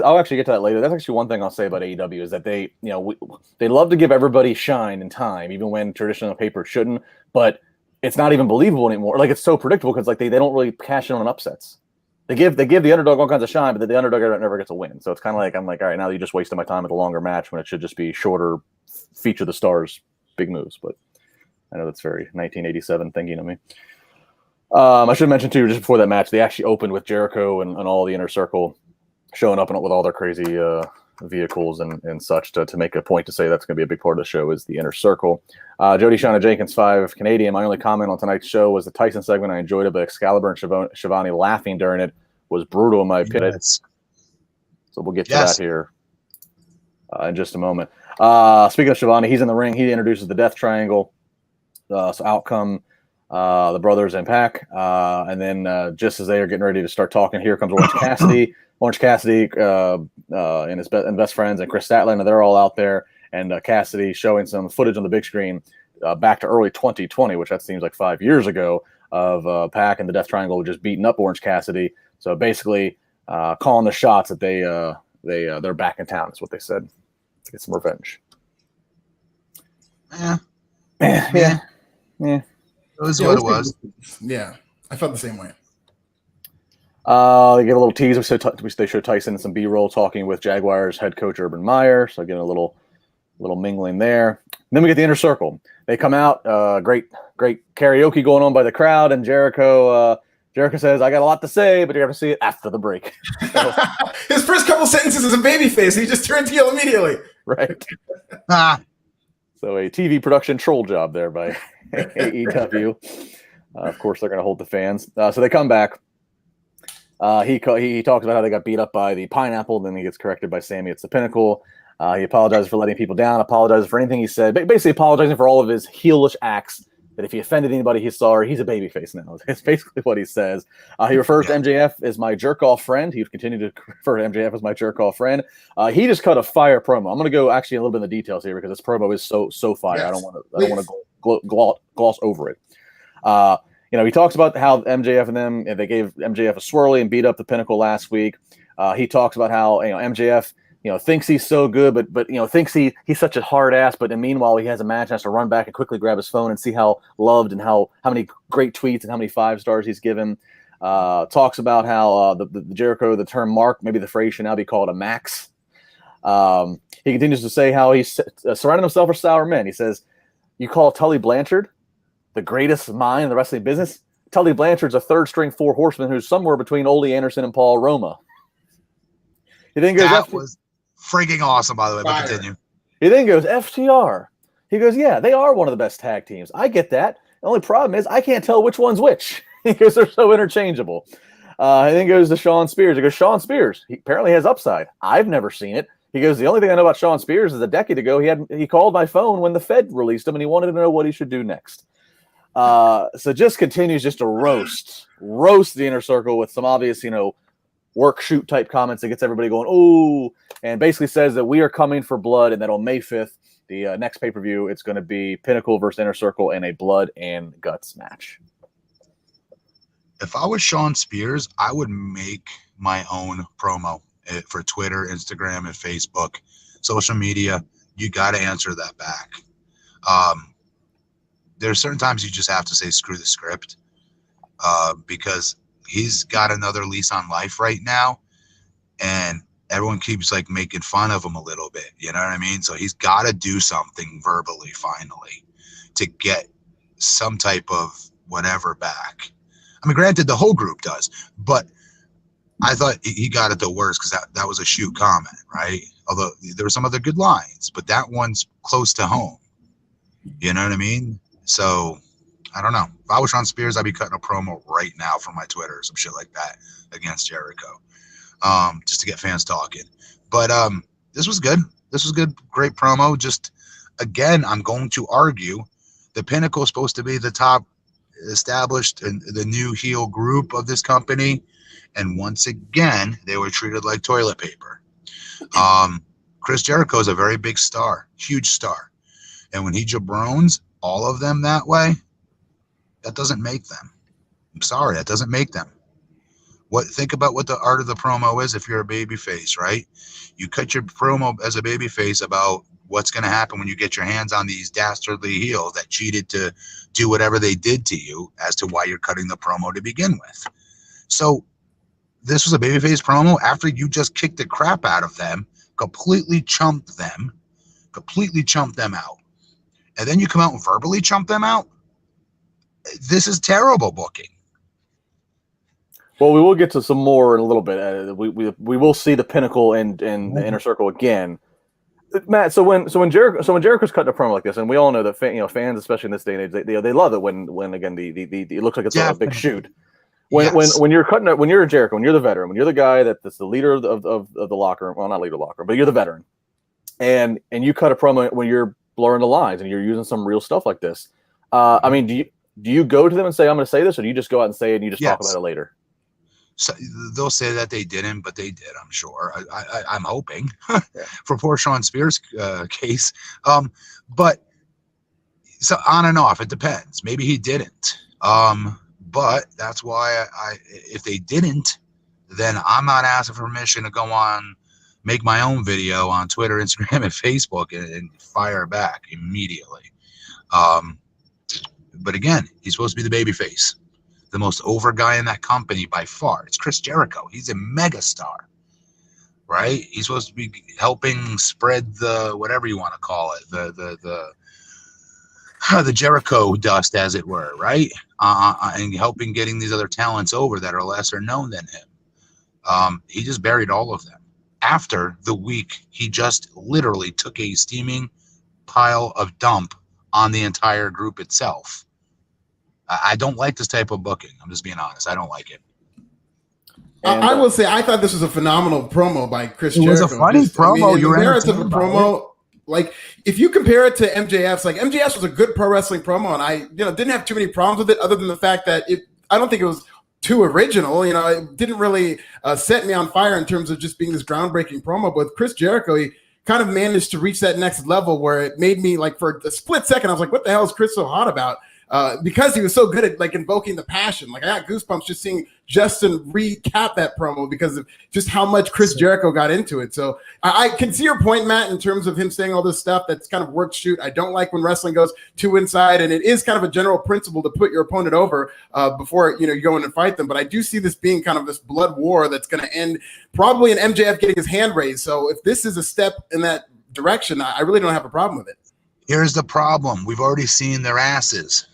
I'll actually get to that later. That's actually one thing I'll say about AEW is that they love to give everybody shine and time, even when traditionally on paper it shouldn't. But it's not even believable anymore. Like, it's so predictable because like they don't really cash in on upsets. They give the underdog all kinds of shine, but the underdog never gets a win. So it's kind of like I'm like, all right, now you just wasted my time with a longer match when it should just be shorter, feature the stars, big moves. But I know that's very 1987 thinking of me. I should mention too, just before that match, they actually opened with Jericho and all the Inner Circle showing up with all their crazy vehicles and such to make a point to say that's going to be a big part of the show is the Inner Circle. Jody Shauna Jenkins, 5 Canadian. My only comment on tonight's show was the Tyson segment. I enjoyed it, but Excalibur and Shivani laughing during it was brutal in my opinion. Yes. So we'll get to that here in just a moment. Speaking of Shivani, he's in the ring. He introduces the Death Triangle. So out come the brothers and Pac, and then just as they are getting ready to start talking, here comes Orange Cassidy. Orange Cassidy and his best friends and Chris Statler, and they're all out there. And Cassidy showing some footage on the big screen back to early 2020, which that seems like 5 years ago, of Pac and the Death Triangle just beating up Orange Cassidy. So basically calling the shots that they're back in town is what they said to get some revenge. Yeah. It was what it was. Yeah, I felt the same way. They get a little tease. They show Tyson some B-roll talking with Jaguars head coach Urban Meyer. So getting a little mingling there. And then we get the Inner Circle. They come out. Great karaoke going on by the crowd. And Jericho says, "I got a lot to say, but you're going to see it after the break." So, his first couple sentences is a babyface. He just turned heel immediately. Right. So a TV production troll job there by AEW. Of course, they're going to hold the fans. So they come back. He talks about how they got beat up by the Pineapple. Then he gets corrected by Sammy. It's the Pinnacle. He apologizes for letting people down. Apologizes for anything he said. Basically apologizing for all of his heelish acts that if he offended anybody, he's sorry. He's a babyface now. That's basically what he says. He refers to MJF as my jerk-off friend. He would continue to refer to MJF as my jerk-off friend. He just cut a fire promo. I'm going to go actually a little bit in the details here because this promo is so fire. Yes, I don't want to gloss over it. He talks about how MJF and them, they gave MJF a swirly and beat up the Pinnacle last week. He talks about how MJF thinks he's so good, but thinks he's such a hard ass. But meanwhile, he has a match, has to run back and quickly grab his phone and see how loved and how many great tweets and how many 5 stars he's given. Talks about how the Jericho, the term mark, maybe the phrase should now be called a max. He continues to say how he's surrounded himself with sour men. He says, "You call Tully Blanchard the greatest mind in the wrestling business? Tully Blanchard's a third-string 4 horseman who's somewhere between Ole Anderson and Paul Roma." He then goes, that was freaking awesome, by the way. But continue. He then goes, FTR. He goes, yeah, they are one of the best tag teams. I get that. The only problem is I can't tell which one's which because they're so interchangeable. And then goes to Shawn Spears. He goes, Shawn Spears, he apparently has upside. I've never seen it. He goes, the only thing I know about Shawn Spears is a decade ago he called my phone when the Fed released him and he wanted to know what he should do next. So just continues just to roast the Inner Circle with some obvious, work shoot type comments that gets everybody going, ooh, and basically says that we are coming for blood and that on May 5th, the next pay-per-view, it's going to be Pinnacle versus Inner Circle in a blood and guts match. If I was Shawn Spears, I would make my own promo for Twitter, Instagram, and Facebook. Social media, you got to answer that back. There's certain times you just have to say screw the script because he's got another lease on life right now, and everyone keeps making fun of him a little bit. You know what I mean? So he's got to do something verbally finally to get some type of whatever back. I mean, granted, the whole group does, but I thought he got it the worst because that was a shoot comment, right? Although there were some other good lines, but that one's close to home. You know what I mean? So I don't know. If I was Shawn Spears, I'd be cutting a promo right now from my Twitter or some shit like that against Jericho, just to get fans talking. But this was good. This was good. Great promo. Just, again, I'm going to argue the Pinnacle is supposed to be the top established and the new heel group of this company. And once again, they were treated like toilet paper. Chris Jericho is a very big star, huge star. And when he jabrones all of them that way, that doesn't make them. I'm sorry, that doesn't make them. Think about what the art of the promo is if you're a baby face, right? You cut your promo as a baby face about what's going to happen when you get your hands on these dastardly heels that cheated to do whatever they did to you as to why you're cutting the promo to begin with. So this was a babyface promo after you just kicked the crap out of them, completely chumped them out. And then you come out and verbally chump them out? This is terrible booking. Well, we will get to some more in a little bit. We will see the Pinnacle and the Inner Circle again. Matt, so when Jericho's cutting a promo like this, and we all know that fans, especially in this day and age, they love it when again it looks like it's a big shoot. When you're when you're Jericho, when you're the veteran, when you're the guy that's the leader of the locker room, well, not leader of the locker room, but you're the veteran, and you cut a promo when you're blurring the lines and you're using some real stuff like this. I mean, do you go to them and say, I'm going to say this, or do you just go out and say it and you just talk about it later? So they'll say that they didn't, but they did, I'm sure. I'm hoping for poor Shawn Spears' case. But so on and off, it depends. Maybe he didn't. But that's why if they didn't, then I'm not asking for permission to go on, make my own video on Twitter, Instagram, and Facebook and fire back immediately. But again, he's supposed to be the babyface, the most over guy in that company by far. It's Chris Jericho. He's a megastar, right? He's supposed to be helping spread the whatever you want to call it, the Jericho dust, as it were, right? And helping getting these other talents over that are lesser known than him. He just buried all of them. After the week, he just literally took a steaming pile of dump on the entire group itself. I don't like this type of booking. I'm just being honest. I don't like it. I will say I thought this was a phenomenal promo by Chris Jericho. It was a funny promo. The narrative of promo, Like, if you compare it to MJF's, like MJF's was a good pro wrestling promo, and I, didn't have too many problems with it, other than the fact that I don't think it was too original. It didn't really set me on fire in terms of just being this groundbreaking promo. But with Chris Jericho, he kind of managed to reach that next level where it made me, like, for a split second, I was like, what the hell is Chris so hot about? Because he was so good at, like, invoking the passion. Like, I got goosebumps just seeing Justin recap that promo because of just how much Chris Jericho got into it. So I can see your point, Matt, in terms of him saying all this stuff that's kind of work shoot. I don't like when wrestling goes too inside, and it is kind of a general principle to put your opponent over before you go in and fight them. But I do see this being kind of this blood war that's going to end probably in MJF getting his hand raised. So if this is a step in that direction, I really don't have a problem with it. Here's the problem. We've already seen their asses,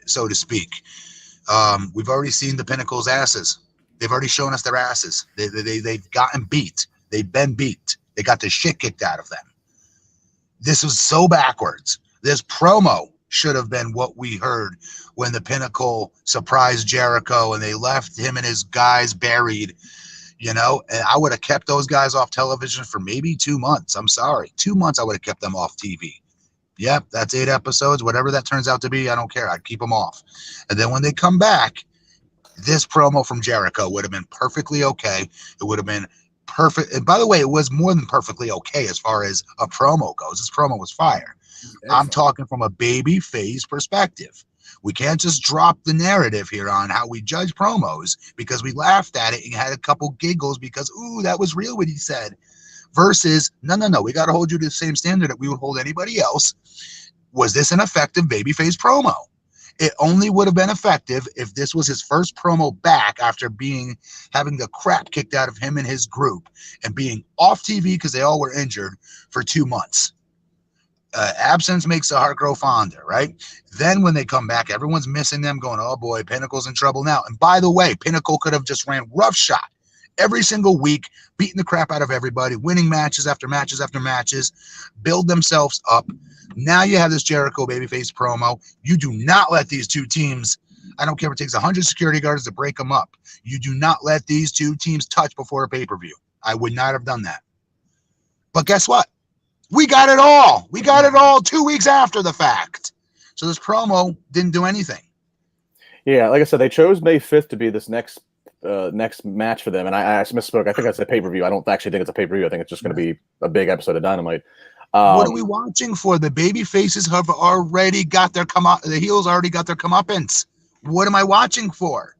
so to speak. We've already seen the Pinnacle's asses. They've already shown us their asses. They've gotten beat. They've been beat. They got the shit kicked out of them. This was so backwards. This promo should have been what we heard when the Pinnacle surprised Jericho and they left him and his guys buried, and I would have kept those guys off television for maybe 2 months. I'm sorry. 2 months I would have kept them off TV. Yep, that's 8 episodes. Whatever that turns out to be, I don't care. I'd keep them off. And then when they come back, this promo from Jericho would have been perfectly okay. It would have been perfect. And by the way, it was more than perfectly okay as far as a promo goes. This promo was fire. I'm talking from a baby face perspective. We can't just drop the narrative here on how we judge promos because we laughed at it and had a couple giggles because, ooh, that was real what he said. Versus, no, we got to hold you to the same standard that we would hold anybody else. Was this an effective babyface promo? It only would have been effective if this was his first promo back after having the crap kicked out of him and his group and being off TV because they all were injured for 2 months. Absence makes the heart grow fonder, right? Then when they come back, everyone's missing them going, oh boy, Pinnacle's in trouble now. And by the way, Pinnacle could have just ran roughshod every single week, beating the crap out of everybody, winning matches after matches after matches, build themselves up. Now you have this Jericho babyface promo. You do not let these two teams, I don't care if it takes 100 security guards to break them up. You do not let these two teams touch before a pay-per-view. I would not have done that. But guess what? We got it all. We got it all 2 weeks after the fact. So this promo didn't do anything. Yeah, like I said, they chose May 5th to be this next match for them, and I actually misspoke. I think that's a pay-per-view. I don't actually think it's a pay-per-view. I think it's just going to be a big episode of Dynamite. What are we watching for? The baby faces have already got their the heels already got their comeuppance. What am I watching for?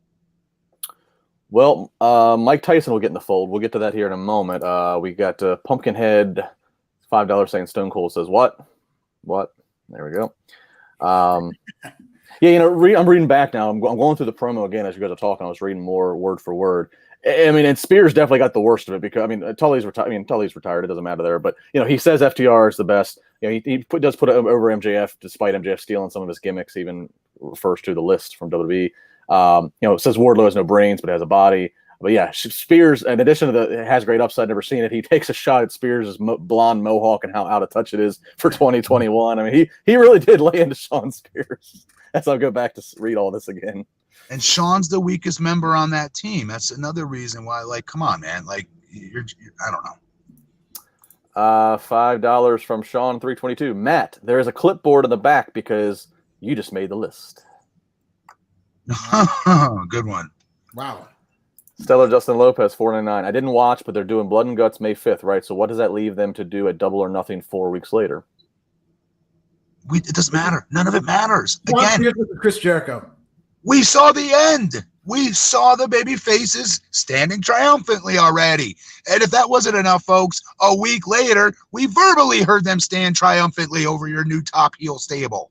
Well, Mike Tyson will get in the fold. We'll get to that here in a moment. We got Pumpkinhead, $5 saying Stone Cold says what? There we go. Yeah, I'm reading back now. I'm going through the promo again as you guys are talking. I was reading more word for word. I mean, and Spears definitely got the worst of it because Tully's retired. Tully's retired. It doesn't matter there. But he says FTR is the best. He does put it over MJF despite MJF stealing some of his gimmicks. Even refers to the list from WWE. It says Wardlow has no brains but has a body. But yeah, Spears, in addition to it has great upside, never seen it. He takes a shot at Spears' blonde mohawk and how out of touch it is for 2021. I mean, he really did lay into Shawn Spears. As I'll go back to read all this again. And Shawn's the weakest member on that team. That's another reason why, come on, man. You're I don't know. $5 from Sean 322. Matt, there is a clipboard in the back because you just made the list. Good one. Wow. Stellar Justin Lopez, $4.99. I didn't watch, but they're doing Blood and Guts May 5th, right? So what does that leave them to do at Double or Nothing 4 weeks later? It doesn't matter. None of it matters. Again, Chris Jericho. We saw the end. We saw the baby faces standing triumphantly already. And if that wasn't enough, folks, a week later, we verbally heard them stand triumphantly over your new top heel stable.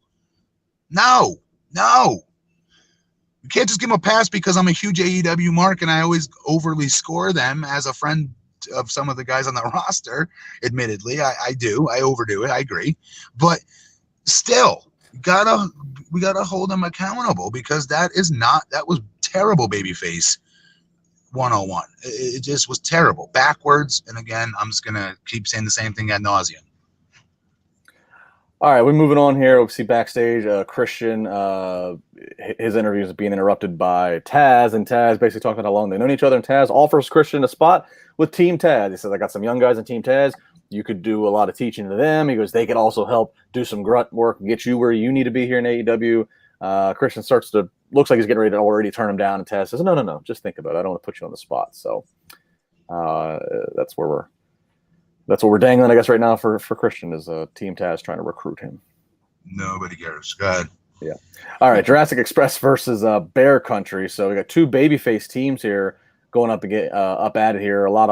No. You can't just give them a pass because I'm a huge AEW mark and I always overly score them as a friend of some of the guys on the roster. Admittedly, I do. I overdo it. I agree. But still, we gotta hold them accountable because that was terrible babyface 101. It just was terrible, backwards. And again, I'm just gonna keep saying the same thing ad nauseum. All right, we're moving on here. We see backstage Christian, his interview is being interrupted by Taz, and Taz basically talking about how long they've known each other, and Taz offers Christian a spot with Team Taz. He says, I got some young guys in Team Taz. you could do a lot of teaching to them. He goes, they could also help do some grunt work and get you where you need to be here in AEW. Christian looks like he's getting ready to already turn him down, and Taz says, no, just think about it. I don't want to put you on the spot. So that's where we're dangling, I guess, right now for Christian is Team Taz trying to recruit him. Nobody cares. Go ahead. Yeah. All right. Jurassic Express versus Bear Country. So we got two babyface teams here going up at it here. A lot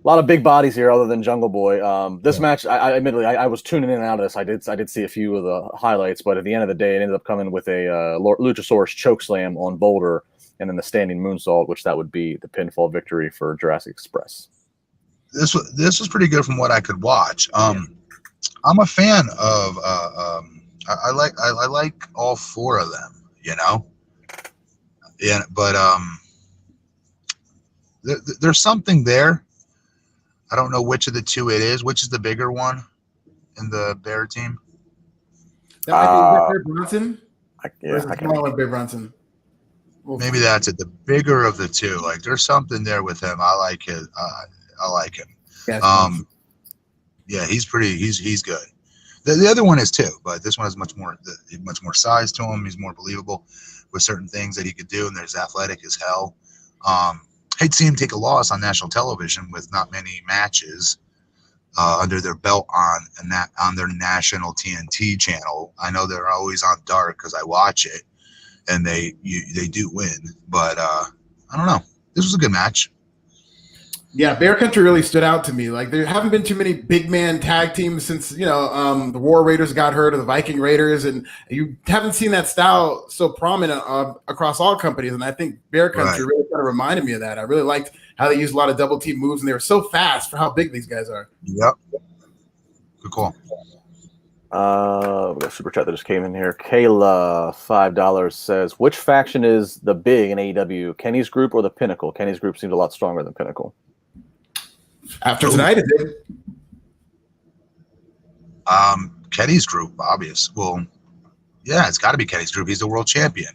of big bodies here, other than Jungle Boy. This match, I admittedly, I was tuning in and out of this. I did see a few of the highlights, but at the end of the day, it ended up coming with a Luchasaurus chokeslam on Boulder, and then the standing moonsault, which that would be the pinfall victory for Jurassic Express. This was pretty good from what I could watch. I'm a fan of. I like all four of them. You know. Yeah, but there's something there. I don't know which of the two it is. Which is the bigger one in the Bear team? That might be Bear Bronson. I can Bear Bronson. Maybe that's it. The bigger of the two. Like, there's something there with him. I like it. I like him. Yeah, he's pretty. He's good. The other one is too, but this one has much more size to him. He's more believable with certain things that he could do, and there's athletic as hell. Hate to see him take a loss on national television with not many matches under their belt on their national TNT channel. I know they're always on dark because I watch it, and they do win. But I don't know. This was a good match. Yeah, Bear Country really stood out to me. Like, there haven't been too many big man tag teams since, the War Raiders got hurt, or the Viking Raiders, and you haven't seen that style so prominent across all companies. And I think Bear Country really kind of reminded me of that. I really liked how they used a lot of double team moves, and they were so fast for how big these guys are. Yep. Good call. We got a super chat that just came in here. Kayla, $5 says, which faction is the big in AEW, Kenny's group or the Pinnacle? Kenny's group seemed a lot stronger than Pinnacle. After tonight, it did. Kenny's group, obvious. Well, yeah, it's got to be Kenny's group. He's the world champion.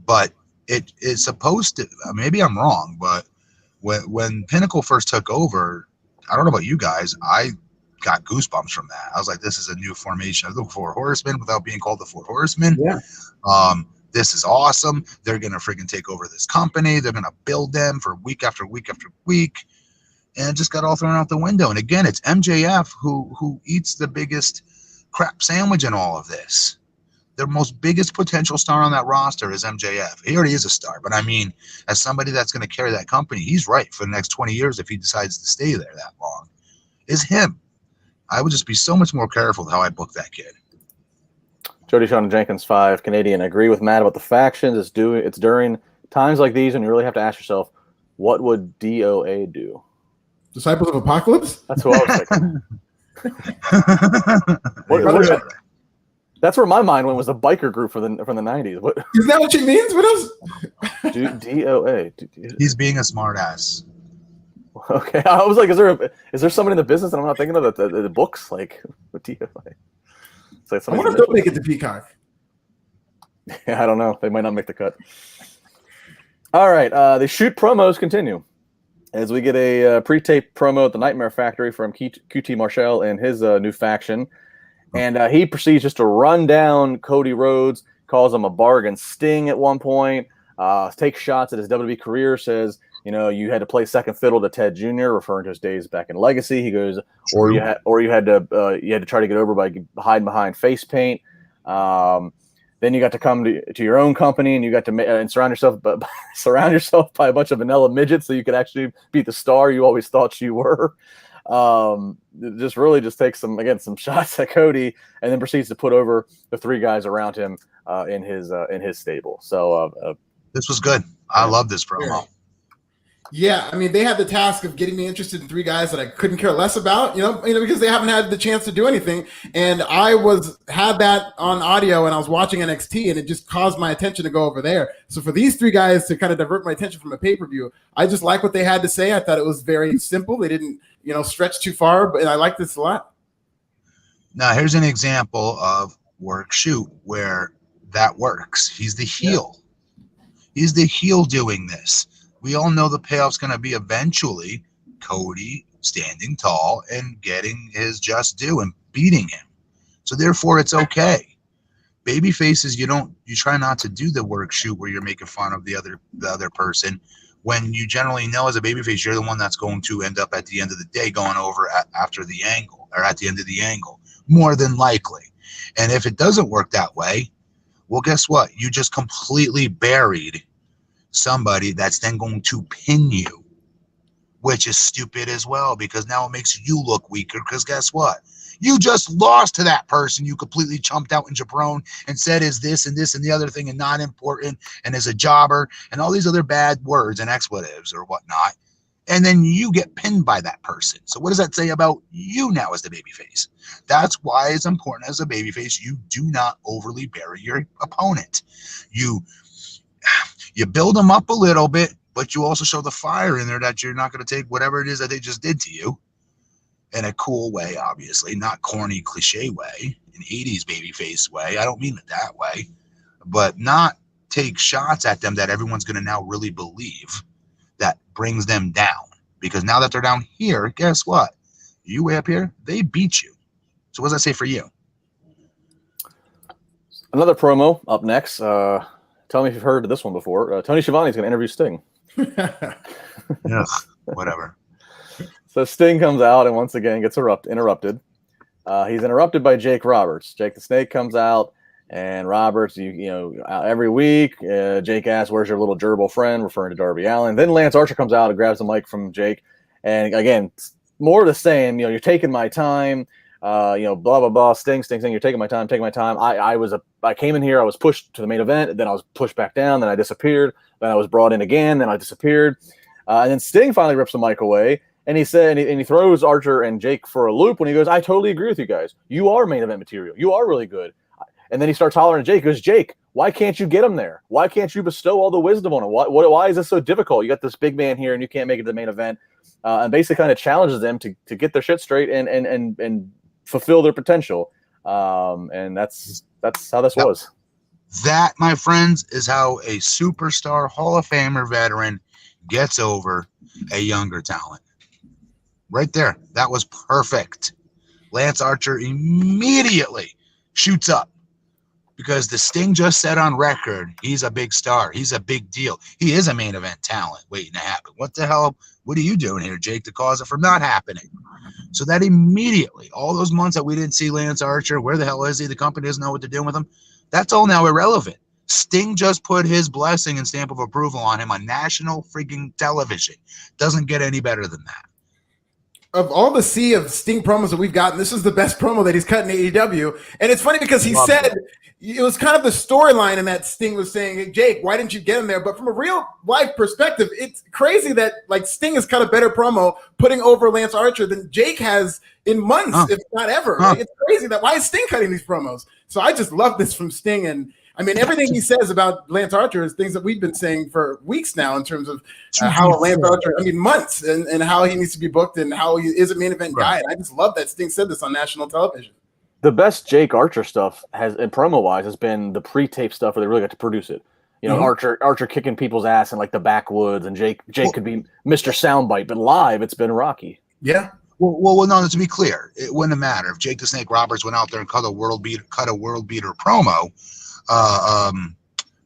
But it is supposed to. Maybe I'm wrong, but when Pinnacle first took over, I don't know about you guys, I got goosebumps from that. I was like, this is a new formation of the Four Horsemen without being called the Four Horsemen. Yeah. This is awesome. They're going to freaking take over this company. They're going to build them for week after week after week. And it just got all thrown out the window. And again, it's MJF who eats the biggest crap sandwich in all of this. Their most biggest potential star on that roster is MJF. He already is a star. But I mean, as somebody that's going to carry that company, he's right for the next 20 years if he decides to stay there that long, is him. I would just be so much more careful with how I book that kid. Jody Sean Jenkins, 5 Canadian. I agree with Matt about the factions. It's during times like these when you really have to ask yourself, what would DOA do? Disciples of Apocalypse? That's who I was thinking. That's where my mind went, was the biker group from the 90s. What is that? What she means? What else? DOA. He's being a smartass. Okay, I was like, is there somebody in the business that I'm not thinking of, the books, like with DOA? Like, I wonder if they'll make it to Peacock. Yeah, I don't know. They might not make the cut. All right, the shoot promos continue as we get a pre-tape promo at the Nightmare Factory from QT Marshall and his new faction, and he proceeds just to run down Cody Rhodes, calls him a bargain sting at one point, takes shots at his WWE career, says, you had to play second fiddle to Ted Jr., referring to his days back in Legacy. He goes, or you had to try to get over by hiding behind face paint. Then you got to come to your own company, and you got to and surround yourself by a bunch of vanilla midgets, so you could actually be the star you always thought you were. Just takes some shots at Cody, and then proceeds to put over the three guys around him in his stable. So this was good. I love this promo. Yeah, I mean, they had the task of getting me interested in three guys that I couldn't care less about, because they haven't had the chance to do anything. And I had that on audio, and I was watching NXT, and it just caused my attention to go over there. So for these three guys to kind of divert my attention from a pay-per-view, I just like what they had to say. I thought it was very simple. They didn't, stretch too far, and I like this a lot. Now, here's an example of work shoot where that works. He's the heel. Yeah. He's the heel doing this. We all know the payoff's going to be eventually Cody standing tall and getting his just due and beating him. So therefore, it's okay. Baby faces, you try not to do the work shoot where you're making fun of the other person, when you generally know as a babyface you're the one that's going to end up at the end of the day going over after the angle, or at the end of the angle, more than likely. And if it doesn't work that way, well, guess what? You just completely buried somebody that's then going to pin you, which is stupid as well, because now it makes you look weaker, because guess what? You just lost to that person you completely chumped out in Jabron and said is this and this and the other thing and not important and is a jobber and all these other bad words and expletives or whatnot. And then you get pinned by that person. So what does that say about you now as the babyface? That's why it's important as a babyface you do not overly bury your opponent. You build them up a little bit, but you also show the fire in there that you're not going to take whatever it is that they just did to you in a cool way, obviously, not corny cliche way, an 80s babyface way. I don't mean it that way, but not take shots at them that everyone's going to now really believe that brings them down. Because now that they're down here, guess what? You way up here, they beat you. So what does that say for you? Another promo up next. Tell me if you've heard of this one before. Tony Schiavone's going to interview Sting. Yeah, whatever. So Sting comes out and once again gets interrupted. He's interrupted by Jake Roberts. Jake the Snake comes out, and Roberts, every week, Jake asks, "Where's your little gerbil friend?" referring to Darby Allin. Then Lance Archer comes out and grabs the mic from Jake, and again, more of the same. You're taking my time. Blah blah blah. Sting. You're taking my time. I came in here. I was pushed to the main event. Then I was pushed back down. Then I disappeared. Then I was brought in again. Then I disappeared. And then Sting finally rips the mic away. And he said, and he throws Archer and Jake for a loop when he goes, "I totally agree with you guys. You are main event material. You are really good." And then he starts hollering at Jake. He goes, "Jake, why can't you get him there? Why can't you bestow all the wisdom on him? Why is this so difficult? You got this big man here and you can't make it to the main event." And basically kind of challenges them to get their shit straight and fulfill their potential. And that's how this was. That, my friends, is how a superstar Hall of Famer veteran gets over a younger talent. Right there. That was perfect. Lance Archer immediately shoots up because the Sting just said on record, he's a big star. He's a big deal. He is a main event talent waiting to happen. What the hell? What are you doing here, Jake, to cause it from not happening? So that immediately, all those months that we didn't see Lance Archer, where the hell is he? The company doesn't know what they're doing with him. That's all now irrelevant. Sting just put his blessing and stamp of approval on him on national freaking television. Doesn't get any better than that. Of all the sea of Sting promos that we've gotten, this is the best promo that he's cut in AEW. And it's funny because he said it was kind of the storyline in that Sting was saying, "Hey, Jake, why didn't you get him there?" But from a real life perspective, it's crazy that Sting has cut a better promo putting over Lance Archer than Jake has in months, if not ever. It's crazy that why is Sting cutting these promos? So I just love this from Sting. And I mean, everything he says about Lance Archer is things that we've been saying for weeks now in terms of how Lance Archer, months, and how he needs to be booked and how he is a main event guy. And I just love that Sting said this on national television. The best Jake Archer stuff in promo-wise has been the pre-tape stuff where they really got to produce it. Archer kicking people's ass in like the backwoods, and Jake could be Mr. Soundbite, but live it's been rocky. Yeah. Well, no, to be clear, it wouldn't matter if Jake the Snake Roberts went out there and cut a world beater promo.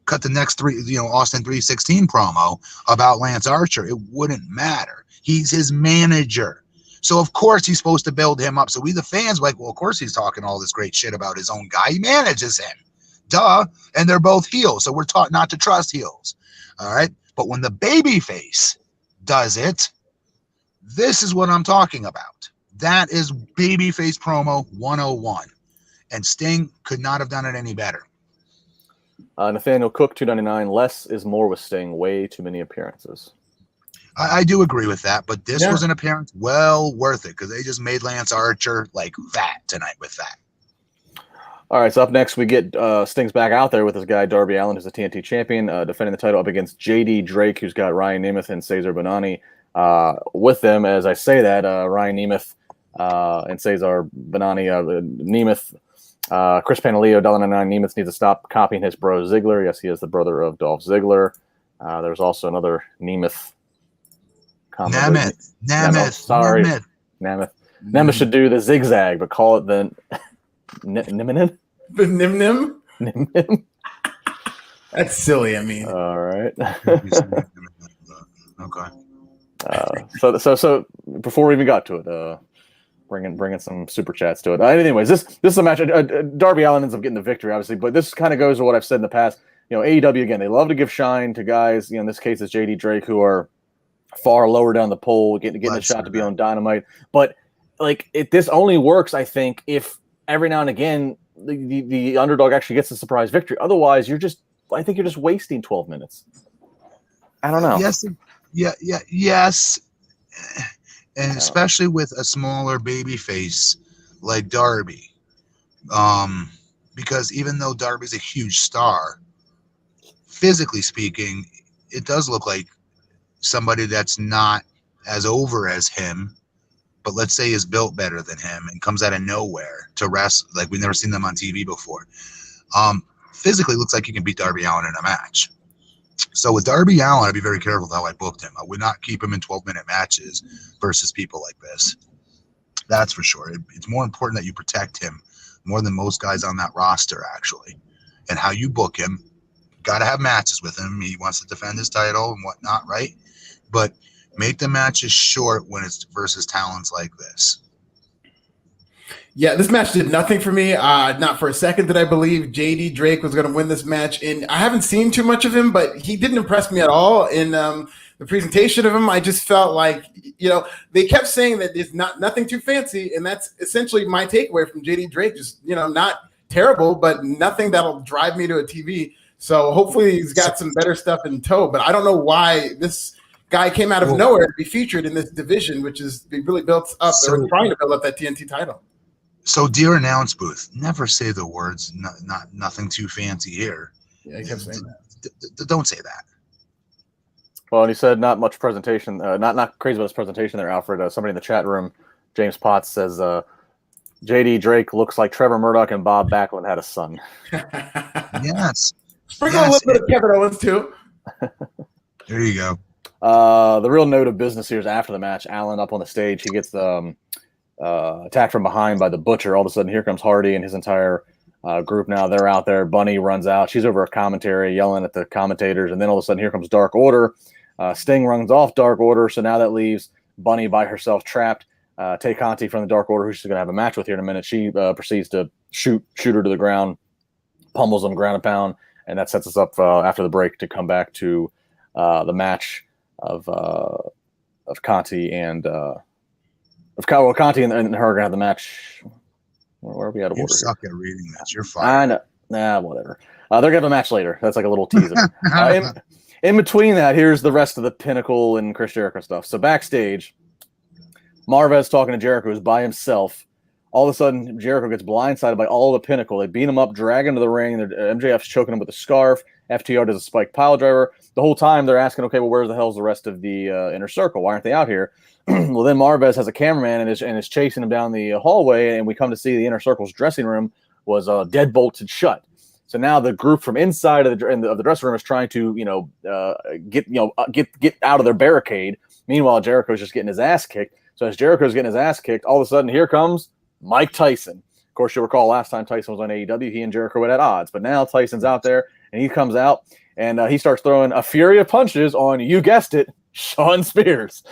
Cut the next Austin 316 promo about Lance Archer. It wouldn't matter. He's his manager. So, of course, he's supposed to build him up. So we, the fans, like, well, of course he's talking all this great shit about his own guy. He manages him. Duh. And they're both heels. So we're taught not to trust heels. All right. But when the babyface does it, this is what I'm talking about. That is babyface promo 101. And Sting could not have done it any better. Nathaniel Cook, $2.99. Less is more with Sting. Way too many appearances. I do agree with that, but this was an appearance well worth it because they just made Lance Archer like that tonight with that. All right, so up next we get Sting's back out there with this guy Darby Allin, who's the TNT champion, defending the title up against JD Drake, who's got Ryan Nemeth and Cesar Bononi with them. As I say that, Ryan Nemeth and Cesar Bononi, Nemeth. Chris Panaleo, $1.99. Nemeth needs to stop copying his bro Ziggler. Yes, he is the brother of Dolph Ziggler. There's also another Nemeth Nemeth. Sorry, Nemeth. Nemeth. Nemeth should do the zigzag, but call it the Nim. The Nim. Nim. That's silly. I mean, All right. Okay. So before we even got to it, bringing some super chats to it. Anyways, this is a match. Darby Allin ends up getting the victory, obviously, but this kind of goes to what I've said in the past. AEW again, they love to give shine to guys. In this case, it's JD Drake, who are far lower down the pole, getting a shot to be on Dynamite. But this only works, I think, if every now and again the underdog actually gets a surprise victory. Otherwise, I think you're just wasting 12 minutes. I don't know. Yes. And especially with a smaller baby face like Darby. Because even though Darby's a huge star, physically speaking, it does look like somebody that's not as over as him, but let's say is built better than him and comes out of nowhere to wrestle. Like, we've never seen them on TV before. Physically looks like he can beat Darby Allin in a match. So with Darby Allin, I'd be very careful with how I booked him. I would not keep him in 12-minute matches versus people like this. That's for sure. It's more important that you protect him more than most guys on that roster, actually. And how you book him, got to have matches with him. He wants to defend his title and whatnot, right? But make the matches short when it's versus talents like this. Yeah, this match did nothing for me. Not for a second did I believe JD Drake was going to win this match. And I haven't seen too much of him, but he didn't impress me at all in the presentation of him. I just felt like, they kept saying that it's nothing too fancy. And that's essentially my takeaway from JD Drake. Just, not terrible, but nothing that'll drive me to a TV. So hopefully he's got some better stuff in tow. But I don't know why this guy came out of nowhere to be featured in this division, which is really built up. They're trying to build up that TNT title. So, dear announce booth, never say the words nothing too fancy here. Yeah, he kept saying that. Don't say that. Well, and he said not much presentation, not crazy about his presentation there, Alfred. Somebody in the chat room, James Potts, says JD Drake looks like Trevor Murdoch and Bob Backlund had a son. Yes. Sprinkle a little bit of Kevin Owens, too. There you go. The real note of business here is after the match, Allen up on the stage. He gets attacked from behind by the Butcher. All of a sudden, here comes Hardy and his entire group now. They're out there. Bunny runs out. She's over a commentary yelling at the commentators. And then all of a sudden, here comes Dark Order. Sting runs off Dark Order. So now that leaves Bunny by herself trapped. Tay Conti from the Dark Order, who she's going to have a match with here in a minute. She proceeds to shoot her to the ground, pummels them, ground and pound. And that sets us up after the break to come back to the match of Conti and Conti and her are gonna have the match. Where are we out of order? You suck at reading this. You're fine. I know. Whatever. They're gonna have a match later. That's like a little teaser. In between that, here's the rest of the Pinnacle and Chris Jericho stuff. So backstage, Marvez talking to Jericho, who's by himself. All of a sudden, Jericho gets blindsided by all the Pinnacle. They beat him up, drag him to the ring. MJF's choking him with a scarf. FTR does a spike pile driver. The whole time they're asking, okay, well, where's the hell's the rest of the Inner Circle? Why aren't they out here? Well, then Marvez has a cameraman and is chasing him down the hallway, and we come to see the Inner Circle's dressing room was deadbolted shut. So now the group from inside of the dressing room is trying to get out of their barricade. Meanwhile, Jericho's just getting his ass kicked. So as Jericho's getting his ass kicked, all of a sudden here comes Mike Tyson. Of course, you'll recall last time Tyson was on AEW, he and Jericho were at odds. But now Tyson's out there, and he comes out, and he starts throwing a fury of punches on, you guessed it, Shawn Spears.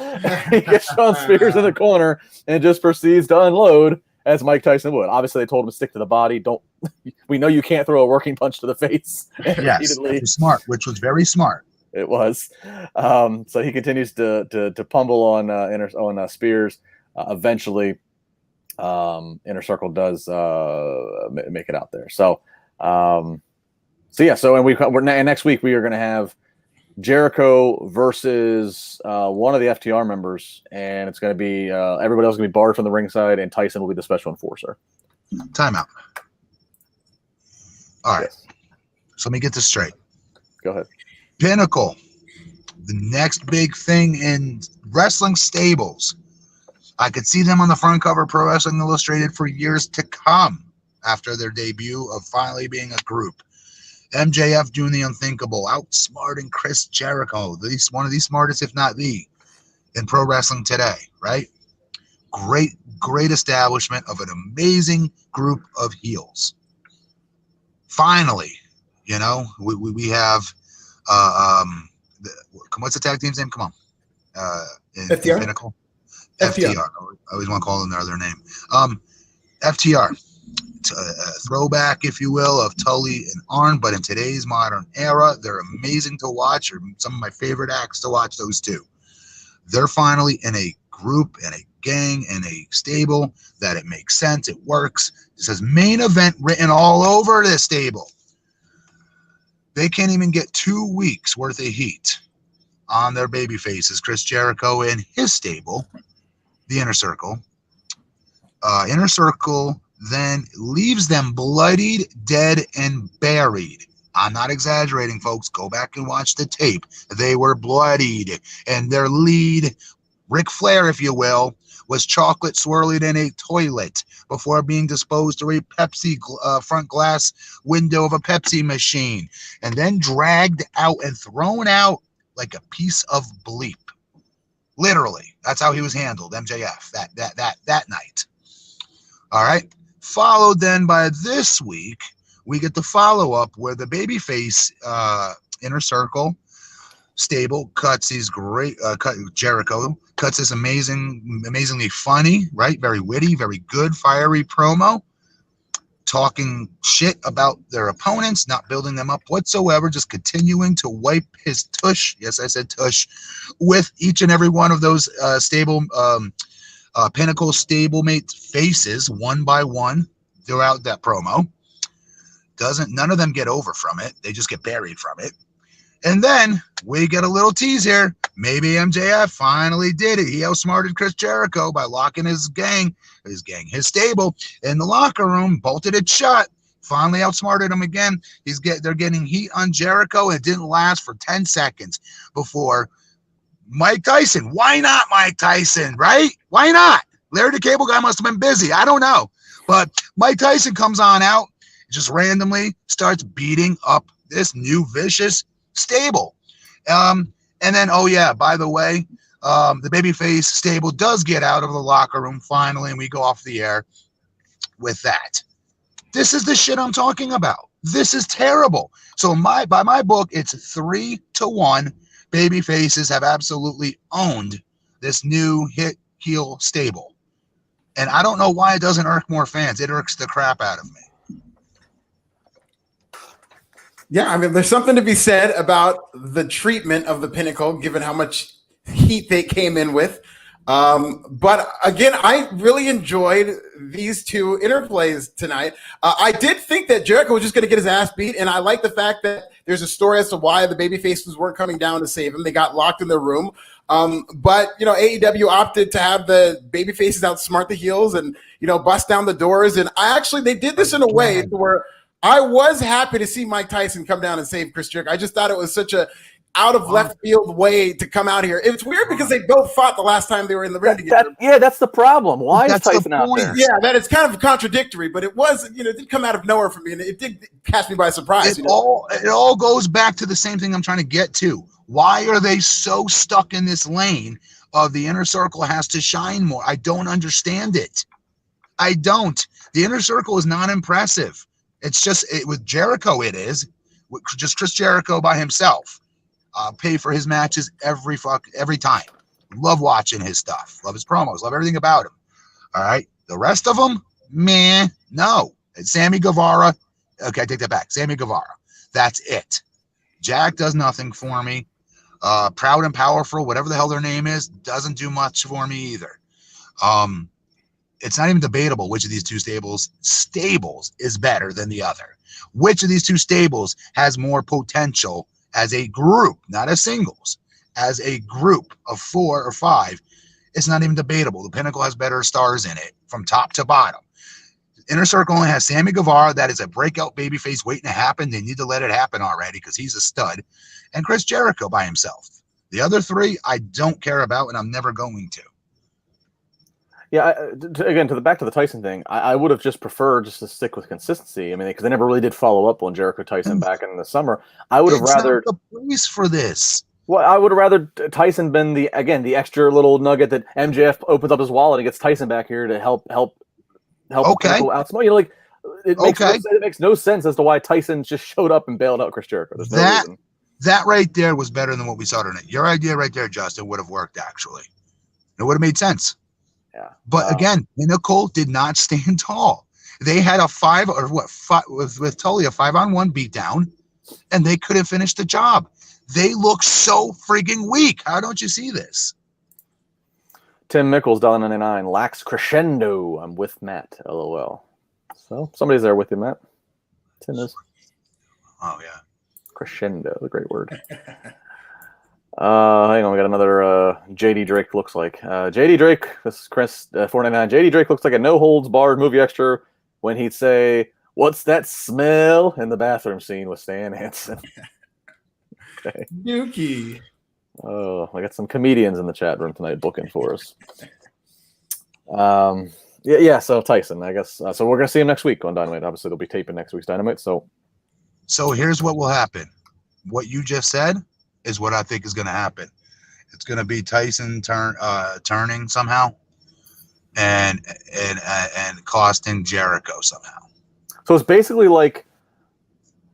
He gets Shawn Spears in the corner and just proceeds to unload as Mike Tyson would. Obviously, they told him to stick to the body. We know you can't throw a working punch to the face. Yes, smart, which was very smart. It was. So he continues to pummel on Spears. Eventually, Inner Circle does make it out there. So next week we are going to have Jericho versus one of the FTR members, and it's going to be everybody else is going to be barred from the ringside, and Tyson will be the special enforcer. Timeout. All right. Yes. So let me get this straight. Go ahead. Pinnacle, the next big thing in wrestling stables. I could see them on the front cover of Pro Wrestling Illustrated for years to come after their debut of finally being a group. MJF doing the unthinkable, outsmarting Chris Jericho, one of the smartest, if not the. in pro wrestling today, right? Great establishment of an amazing group of heels. Finally, you know, we have what's the tag team's name? Come on, in Pinnacle. FTR. I always want to call them their other name. FTR, a throwback, if you will, of Tully and Arn, but in today's modern era, they're amazing to watch. Or some of my favorite acts to watch. Those two. They're finally in a group, in a gang, in a stable that it makes sense. It works. It says main event written all over this stable. They can't even get 2 weeks worth of heat on their baby faces. Chris Jericho and his stable, the Inner Circle. Inner Circle then leaves them bloodied, dead, and buried. I'm not exaggerating, folks. Go back and watch the tape. They were bloodied, and their lead, Ric Flair, if you will, was chocolate swirled in a toilet before being disposed through a Pepsi front glass window of a Pepsi machine, and then dragged out and thrown out like a piece of bleep. Literally, that's how he was handled, MJF, that night. All right. Followed then by this week, we get the follow-up where the babyface Inner Circle stable cuts these great Jericho cuts this amazingly funny, right? Very witty, very good, fiery promo, talking shit about their opponents, not building them up whatsoever, just continuing to wipe his tush. Yes, I said tush, with each and every one of those Pinnacle stablemate faces one by one throughout that promo. None of them get over from it. They just get buried from it. And then we get a little tease here. Maybe MJF finally did it. He outsmarted Chris Jericho by locking his stable in the locker room, bolted it shut. Finally outsmarted him again. They're getting heat on Jericho. It didn't last for 10 seconds before Mike Tyson. Why not Mike Tyson, right? Why not? Larry the Cable Guy must have been busy. I don't know. But Mike Tyson comes on out, just randomly starts beating up this new vicious stable. And then, oh yeah, by the way, the babyface stable does get out of the locker room finally, and we go off the air with that. This is the shit I'm talking about. This is terrible. So by my book, it's 3-1. Baby faces have absolutely owned this new heel stable. And I don't know why it doesn't irk more fans. It irks the crap out of me. Yeah, I mean, there's something to be said about the treatment of the Pinnacle, given how much heat they came in with. But again, I really enjoyed these two interplays tonight. I did think that Jericho was just going to get his ass beat, and I like the fact that there's a story as to why the babyfaces weren't coming down to save him. They got locked in their room. But, you know, AEW opted to have the babyfaces outsmart the heels and, you know, bust down the doors. And they did this in a way to where I was happy to see Mike Tyson come down and save Chris Jericho. I just thought it was such a out of left field way to come out here. It's weird because they both fought the last time they were in the ring together. That's the problem. Why is Tyson out there? Yeah, that is kind of contradictory, but it was, you know, it did come out of nowhere for me, and it did catch me by surprise. It all goes back to the same thing I'm trying to get to. Why are they so stuck in this lane of the Inner Circle has to shine more? I don't understand it. I don't. The Inner Circle is not impressive. It's just with Jericho, it is just Chris Jericho by himself. Pay for his matches every time. Love watching his stuff. Love his promos. Love everything about him. All right. The rest of them, man, no. It's Sammy Guevara. Okay, I take that back. Sammy Guevara. That's it. Jack does nothing for me. Proud and Powerful, whatever the hell their name is, doesn't do much for me either. It's not even debatable which of these two stables is better than the other. Which of these two stables has more potential as a group, not as singles, as a group of 4 or 5? It's not even debatable. The Pinnacle has better stars in it from top to bottom. Inner Circle only has Sammy Guevara. That is a breakout babyface waiting to happen. They need to let it happen already because he's a stud. And Chris Jericho by himself. The other 3, I don't care about, and I'm never going to. Yeah, back to the Tyson thing, I would have just preferred just to stick with consistency. I mean, because they never really did follow up on Jericho Tyson back in the summer. I would have rather the place for this. Well, I would have rather Tyson been the extra little nugget that MJF opens up his wallet and gets Tyson back here to help Pinnacle outsmart. Like it makes no sense as to why Tyson just showed up and bailed out Chris Jericho. There's no reason. That right there was better than what we saw tonight. Your idea right there, Justin, would have worked actually. It would have made sense. Yeah. But again, Pinnacle did not stand tall. They had a 5 with Tully, a 5-on-1 beatdown, and they couldn't finish the job. They look so friggin' weak. How don't you see this? Tim Mickles, $1.99, lacks crescendo. I'm with Matt. LOL. So somebody's there with you, Matt. Tim is. Oh yeah. Crescendo, a great word. Hang on, we got another JD Drake looks like. JD Drake, this is Chris, 499. JD Drake looks like a no holds barred movie extra when he'd say, "What's that smell?" in the bathroom scene with Stan Hansen. Okay. Yuki. Oh, I got some comedians in the chat room tonight booking for us. Yeah, so Tyson, I guess. So we're going to see him next week on Dynamite. Obviously, they'll be taping next week's Dynamite. So here's what will happen. What you just said is what I think is going to happen. It's going to be Tyson turning somehow and costing Jericho somehow. So it's basically like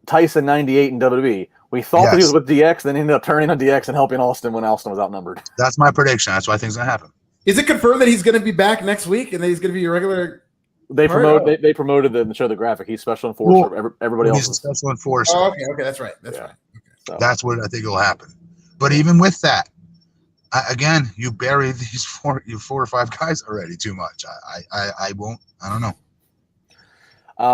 Tyson 98 in WWE. We thought that he was with DX, then he ended up turning on DX and helping Austin when Austin was outnumbered. That's my prediction. That's what I think is going to happen. Is it confirmed that he's going to be back next week and that he's going to be a regular? They promoted the show the graphic. He's special enforcer. Well, everybody else is a special enforcer. Oh, okay, that's right. That's right. Okay. So. That's what I think will happen. But even with that, again, you buried these four or five guys already too much. I won't. I don't know.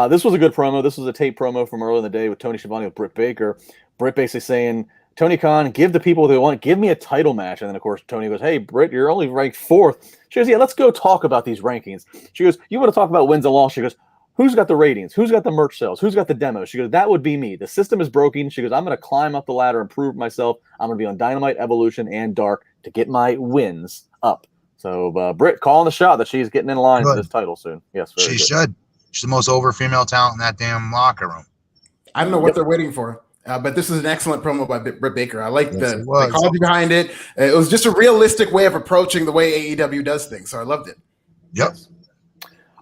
This was a good promo. This was a tape promo from earlier in the day with Tony Schiavone with Britt Baker. Britt basically saying, Tony Khan, give the people what they want. Give me a title match. And then, of course, Tony goes, hey, Britt, you're only ranked 4th. She goes, yeah, let's go talk about these rankings. She goes, you want to talk about wins and losses? She goes, who's got the ratings? Who's got the merch sales? Who's got the demos? She goes, that would be me. The system is broken. She goes, I'm going to climb up the ladder and prove myself. I'm going to be on Dynamite, Evolution, and Dark to get my wins up. So Britt calling the shot that she's getting in line for this title soon. Yes, she should. She's the most over female talent in that damn locker room. I don't know what they're waiting for. But this is an excellent promo by Britt Baker. I like the psychology behind it. It was just a realistic way of approaching the way AEW does things, so I loved it. Yep.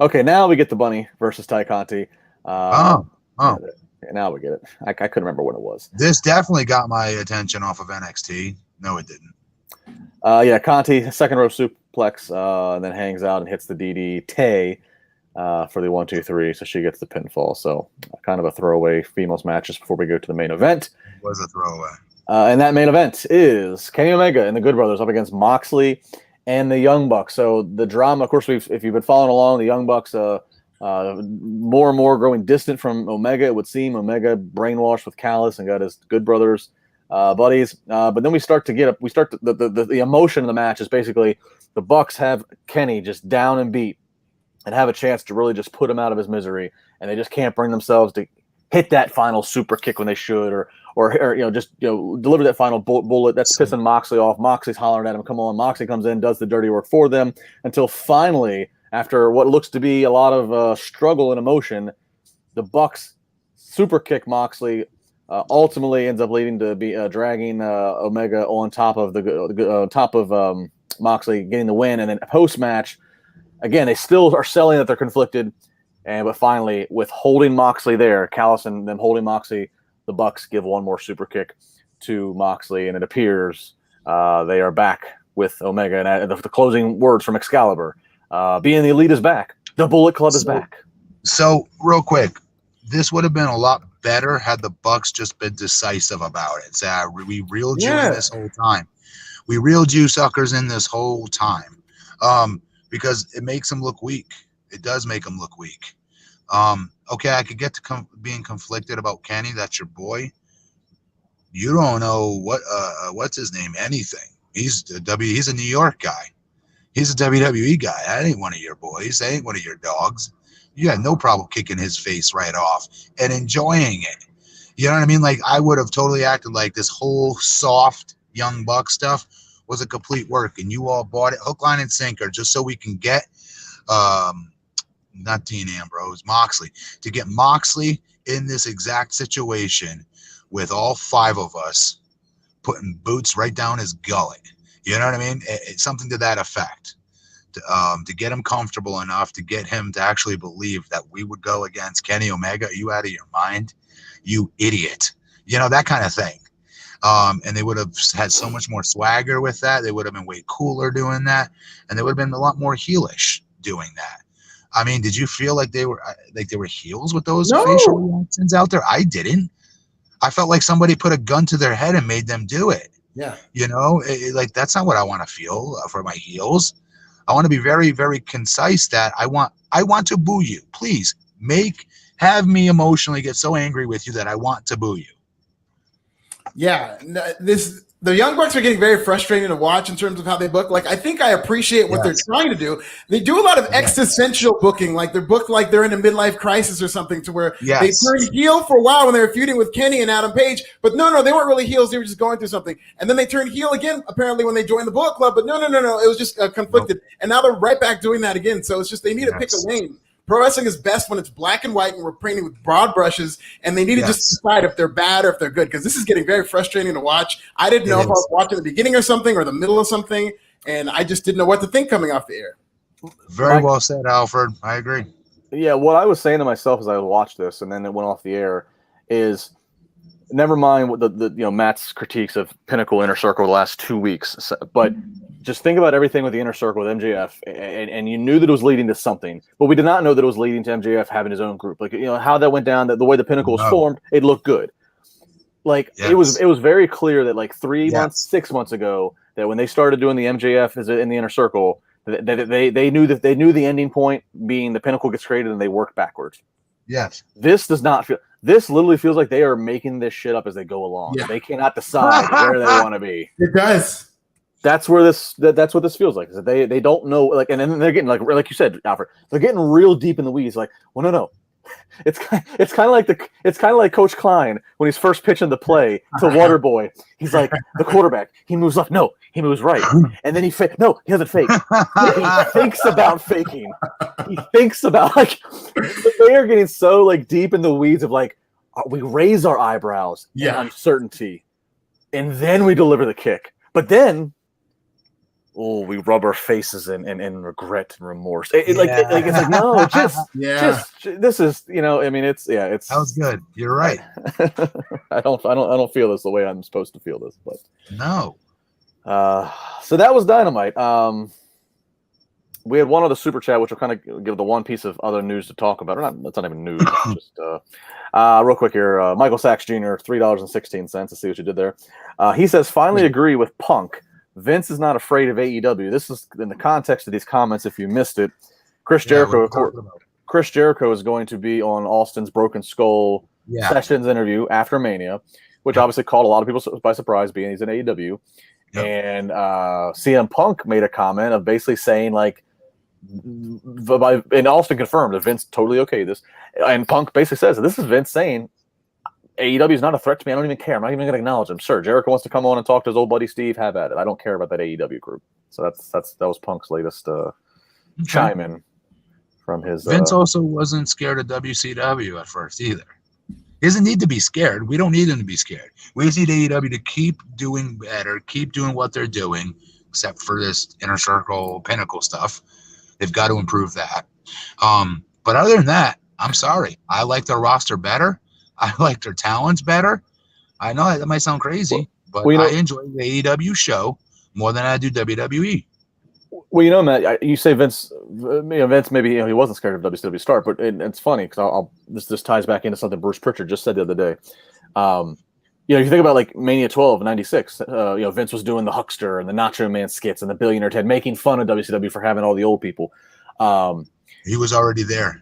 Okay, now we get the Bunny versus Ty Conti. Now we get it. I couldn't remember when it was. This definitely got my attention off of NXT. No, it didn't. Conti, second row suplex, and then hangs out and hits the DDT. For the 1, 2, 3, so she gets the pinfall. So kind of a throwaway females match just before we go to the main event. It was a throwaway. And that main event is Kenny Omega and the Good Brothers up against Moxley and the Young Bucks. So the drama, of course, if you've been following along, the Young Bucks more and more growing distant from Omega. It would seem Omega brainwashed with Callis and got his Good Brothers buddies. But then we start the emotion of the match is basically the Bucks have Kenny just down and beat, and have a chance to really just put him out of his misery, and they just can't bring themselves to hit that final super kick when they should, or deliver that final bullet. That's pissing Moxley off. Moxley's hollering at him, come on. Moxley comes in, does the dirty work for them, until finally, after what looks to be a lot of struggle and emotion, the Bucks super kick Moxley. Ultimately ends up leading to be dragging Omega on top of Moxley, getting the win, and then post match. Again, they still are selling that they're conflicted, but finally, with holding Moxley there, Callis and them holding Moxley, the Bucks give one more super kick to Moxley, and it appears they are back with Omega. And the closing words from Excalibur, being the Elite is back. The Bullet Club is back. So, real quick, this would have been a lot better had the Bucks just been decisive about it. Say, we reeled you in this whole time. We reeled you suckers in this whole time. Because it makes them look weak. It does make them look weak. Okay, I could get to being conflicted about Kenny. That's your boy. You don't know what's his name, anything. He's a New York guy. He's a WWE guy. That ain't one of your boys. That ain't one of your dogs. You got no problem kicking his face right off and enjoying it. You know what I mean? Like, I would have totally acted like this whole soft Young Buck stuff was a complete work, and you all bought it hook, line, and sinker just so we can get not Dean Ambrose, Moxley, to get Moxley in this exact situation with all 5 of us putting boots right down his gullet. You know what I mean? It's something to that effect. To get him comfortable enough to get him to actually believe that we would go against Kenny Omega. Are you out of your mind? You idiot. You know, that kind of thing. And they would have had so much more swagger with that. They would have been way cooler doing that. And they would have been a lot more heelish doing that. I mean, did you feel like they were heels with those facial reactions out there? I didn't. I felt like somebody put a gun to their head and made them do it. Yeah. You know, like that's not what I want to feel for my heels. I want to be very, very concise that I want to boo you. Please have me emotionally get so angry with you that I want to boo you. Yeah, the Young Bucks are getting very frustrating to watch in terms of how they book. Like, I think I appreciate what they're trying to do. They do a lot of existential booking, like they're booked like they're in a midlife crisis or something, to where they turned heel for a while when they were feuding with Kenny and Adam Page. But no, they weren't really heels. They were just going through something. And then they turned heel again, apparently, when they joined the Bullet Club. But no. It was just conflicted. Nope. And now they're right back doing that again. So it's just they need to pick a lane. Pro wrestling is best when it's black and white and we're painting with broad brushes, and they need to just decide if they're bad or if they're good, because this is getting very frustrating to watch. I didn't know if I was watching the beginning or something or the middle of something, and I just didn't know what to think coming off the air. Very well said, Alfred. I agree. Yeah, what I was saying to myself as I watched this, and then it went off the air, is never mind what the Matt's critiques of Pinnacle Inner Circle the last 2 weeks, but just think about everything with the Inner Circle with MJF, and you knew that it was leading to something, but we did not know that it was leading to MJF having his own group. Like, how that went down, the way the Pinnacle was formed, it looked good. Like, it was very clear that like 3 months, 6 months ago, that when they started doing the MJF in the Inner Circle, that they knew the ending point being the Pinnacle gets created and they work backwards. Yes. This does not feel. This literally feels like they are making this shit up as they go along. Yeah. They cannot decide where they want to be. It does. That's where that's what this feels like. Is that they don't know, like, and then they're getting like you said, Alfred, they're getting real deep in the weeds. Like, well, no. It's kind of like Coach Klein when he's first pitching the play to Waterboy. He's like, the quarterback, he moves left, no, he moves right, and then he doesn't fake. He thinks about faking. He thinks about, like, they are getting so like deep in the weeds of like, we raise our eyebrows in uncertainty, and then we deliver the kick, but then we rub our faces in regret and remorse. It's like, no, just this is, I mean, it's that was good. You're right. I don't feel this the way I'm supposed to feel this, but no. So that was Dynamite. We had one other super chat, which will kind of give the one piece of other news to talk about. That's not even news. It's just real quick here. Michael Sachs Jr., $3.16. Let's see what you did there. He says, finally agree with Punk. Vince is not afraid of AEW. This is in the context of these comments. If you missed it, Chris Jericho is going to be on Austin's Broken Skull Sessions interview after Mania, which obviously caught a lot of people by surprise, being he's in AEW. Yep. And CM Punk made a comment of basically saying, like, and Austin confirmed that Vince totally okayed this. And Punk basically says, this is Vince saying, AEW is not a threat to me. I don't even care. I'm not even going to acknowledge him. Sure, Jericho wants to come on and talk to his old buddy Steve. Have at it. I don't care about that AEW group. So that was Punk's latest chime in from his. Vince also wasn't scared of WCW at first either. He doesn't need to be scared. We don't need him to be scared. We just need AEW to keep doing better, keep doing what they're doing, except for this Inner Circle Pinnacle stuff. They've got to improve that. But other than that, I'm sorry. I like their roster better. I like their talents better. I know that might sound crazy, but I enjoy the AEW show more than I do WWE. Well, Matt, you say Vince. Vince maybe he wasn't scared of WCW start, but it's funny because this ties back into something Bruce Pritchard just said the other day. If you think about like Mania 12 '96, Vince was doing the Huckster and the Nacho Man skits and the Billionaire Ted, making fun of WCW for having all the old people. He was already there.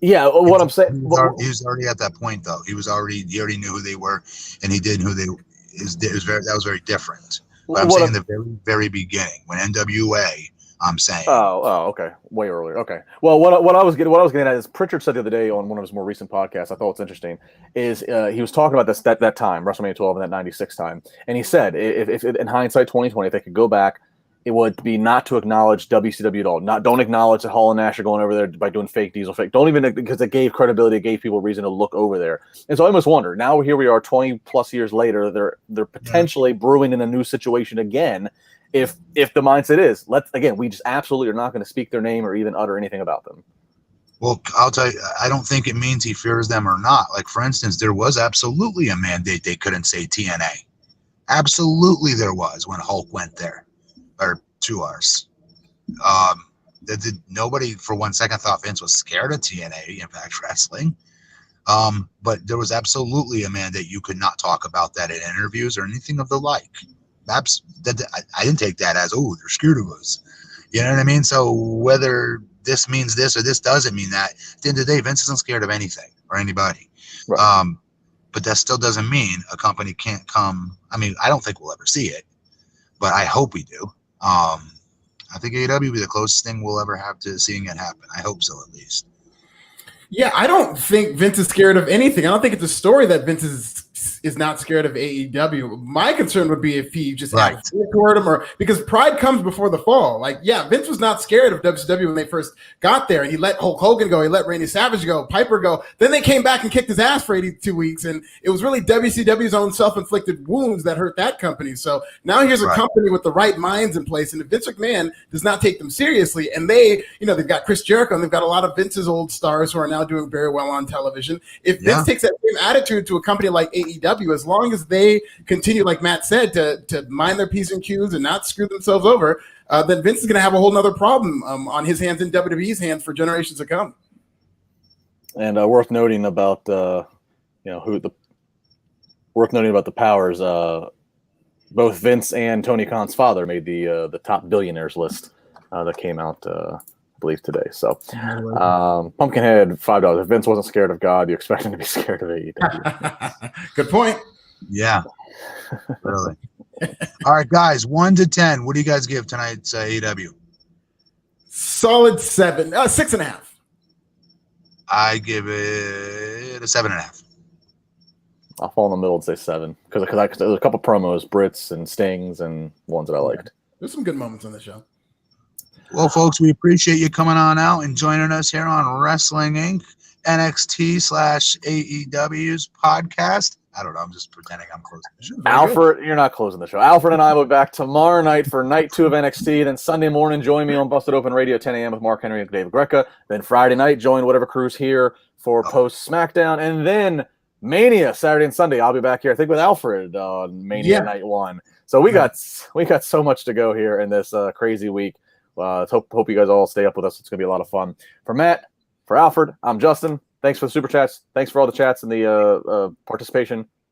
Yeah, what I'm saying, he was already at that point, though. He already knew who they were, and he did who they is. That was very different. But I'm saying the very, very beginning when NWA. I'm saying. Oh, okay, way earlier. Okay. Well, what I was getting at is Pritchard said the other day on one of his more recent podcasts. I thought it's interesting is he was talking about this that time WrestleMania 12 and that '96 time, and he said if in hindsight 2020 if they could go back. it would be not to acknowledge WCW at all. Don't acknowledge that Hall and Nash are going over there by doing fake Diesel fake. Don't even, because it gave credibility, it gave people reason to look over there. And so I almost wonder, now here we are 20 plus years later, they're potentially brewing in a new situation again. If the mindset is, we just absolutely are not going to speak their name or even utter anything about them. Well, I'll tell you, I don't think it means he fears them or not. Like, for instance, there was absolutely a mandate they couldn't say TNA. Absolutely there was when Hulk went there. Or 2 hours. Nobody for 1 second thought Vince was scared of TNA, Impact Wrestling. But there was absolutely a mandate you could not talk about that in interviews or anything of the like. I didn't take that as, oh, they're scared of us. You know what I mean? So whether this means this or this doesn't mean that, at the end of the day, Vince isn't scared of anything or anybody. Right. But that still doesn't mean a company can't come. I mean, I don't think we'll ever see it, but I hope we do. I think AEW will be the closest thing we'll ever have to seeing it happen. I hope so, at least. Yeah, I don't think Vince is scared of anything. I don't think it's a story that Vince is not scared of AEW. My concern would be if he just had toward him, or because pride comes before the fall. Like, yeah, Vince was not scared of WCW when they first got there, and he let Hulk Hogan go, he let Randy Savage go, Piper go. Then they came back and kicked his ass for 82 weeks, and it was really WCW's own self-inflicted wounds that hurt that company. So now here's a company with the right minds in place, and if Vince McMahon does not take them seriously, and they've got Chris Jericho, and they've got a lot of Vince's old stars who are now doing very well on television. If Vince takes that same attitude to a company like AEW, as long as they continue, like Matt said, to mind their P's and Q's and not screw themselves over, then Vince is going to have a whole nother problem on his hands and WWE's hands for generations to come. And worth noting about worth noting about the powers. Both Vince and Tony Khan's father made the top billionaires list that came out, I believe, today. So, Pumpkinhead, $5. If Vince wasn't scared of God, you expect him to be scared of AEW. Good point. Yeah, really. All right, guys, 1 to 10. What do you guys give tonight's AEW? Solid 7, 6.5. I give it a 7.5. I'll fall in the middle and say 7 because there's a couple promos, Brits and Stings, and ones that I liked. There's some good moments on the show. Well, folks, we appreciate you coming on out and joining us here on Wrestling Inc. NXT/AEW's podcast. I don't know. I'm just pretending I'm closing the show. Alfred, you're not closing the show. Alfred and I will be back tomorrow night for night 2 of NXT. Then Sunday morning, join me on Busted Open Radio, 10 a.m. with Mark Henry and David Greca. Then Friday night, join whatever crew's here for post SmackDown. And then Mania, Saturday and Sunday. I'll be back here, I think, with Alfred on Mania Night 1. So we got so much to go here in this crazy week. Hope you guys all stay up with us. It's going to be a lot of fun. For Matt, for Alfred, I'm Justin. Thanks for the super chats. Thanks for all the chats and the participation.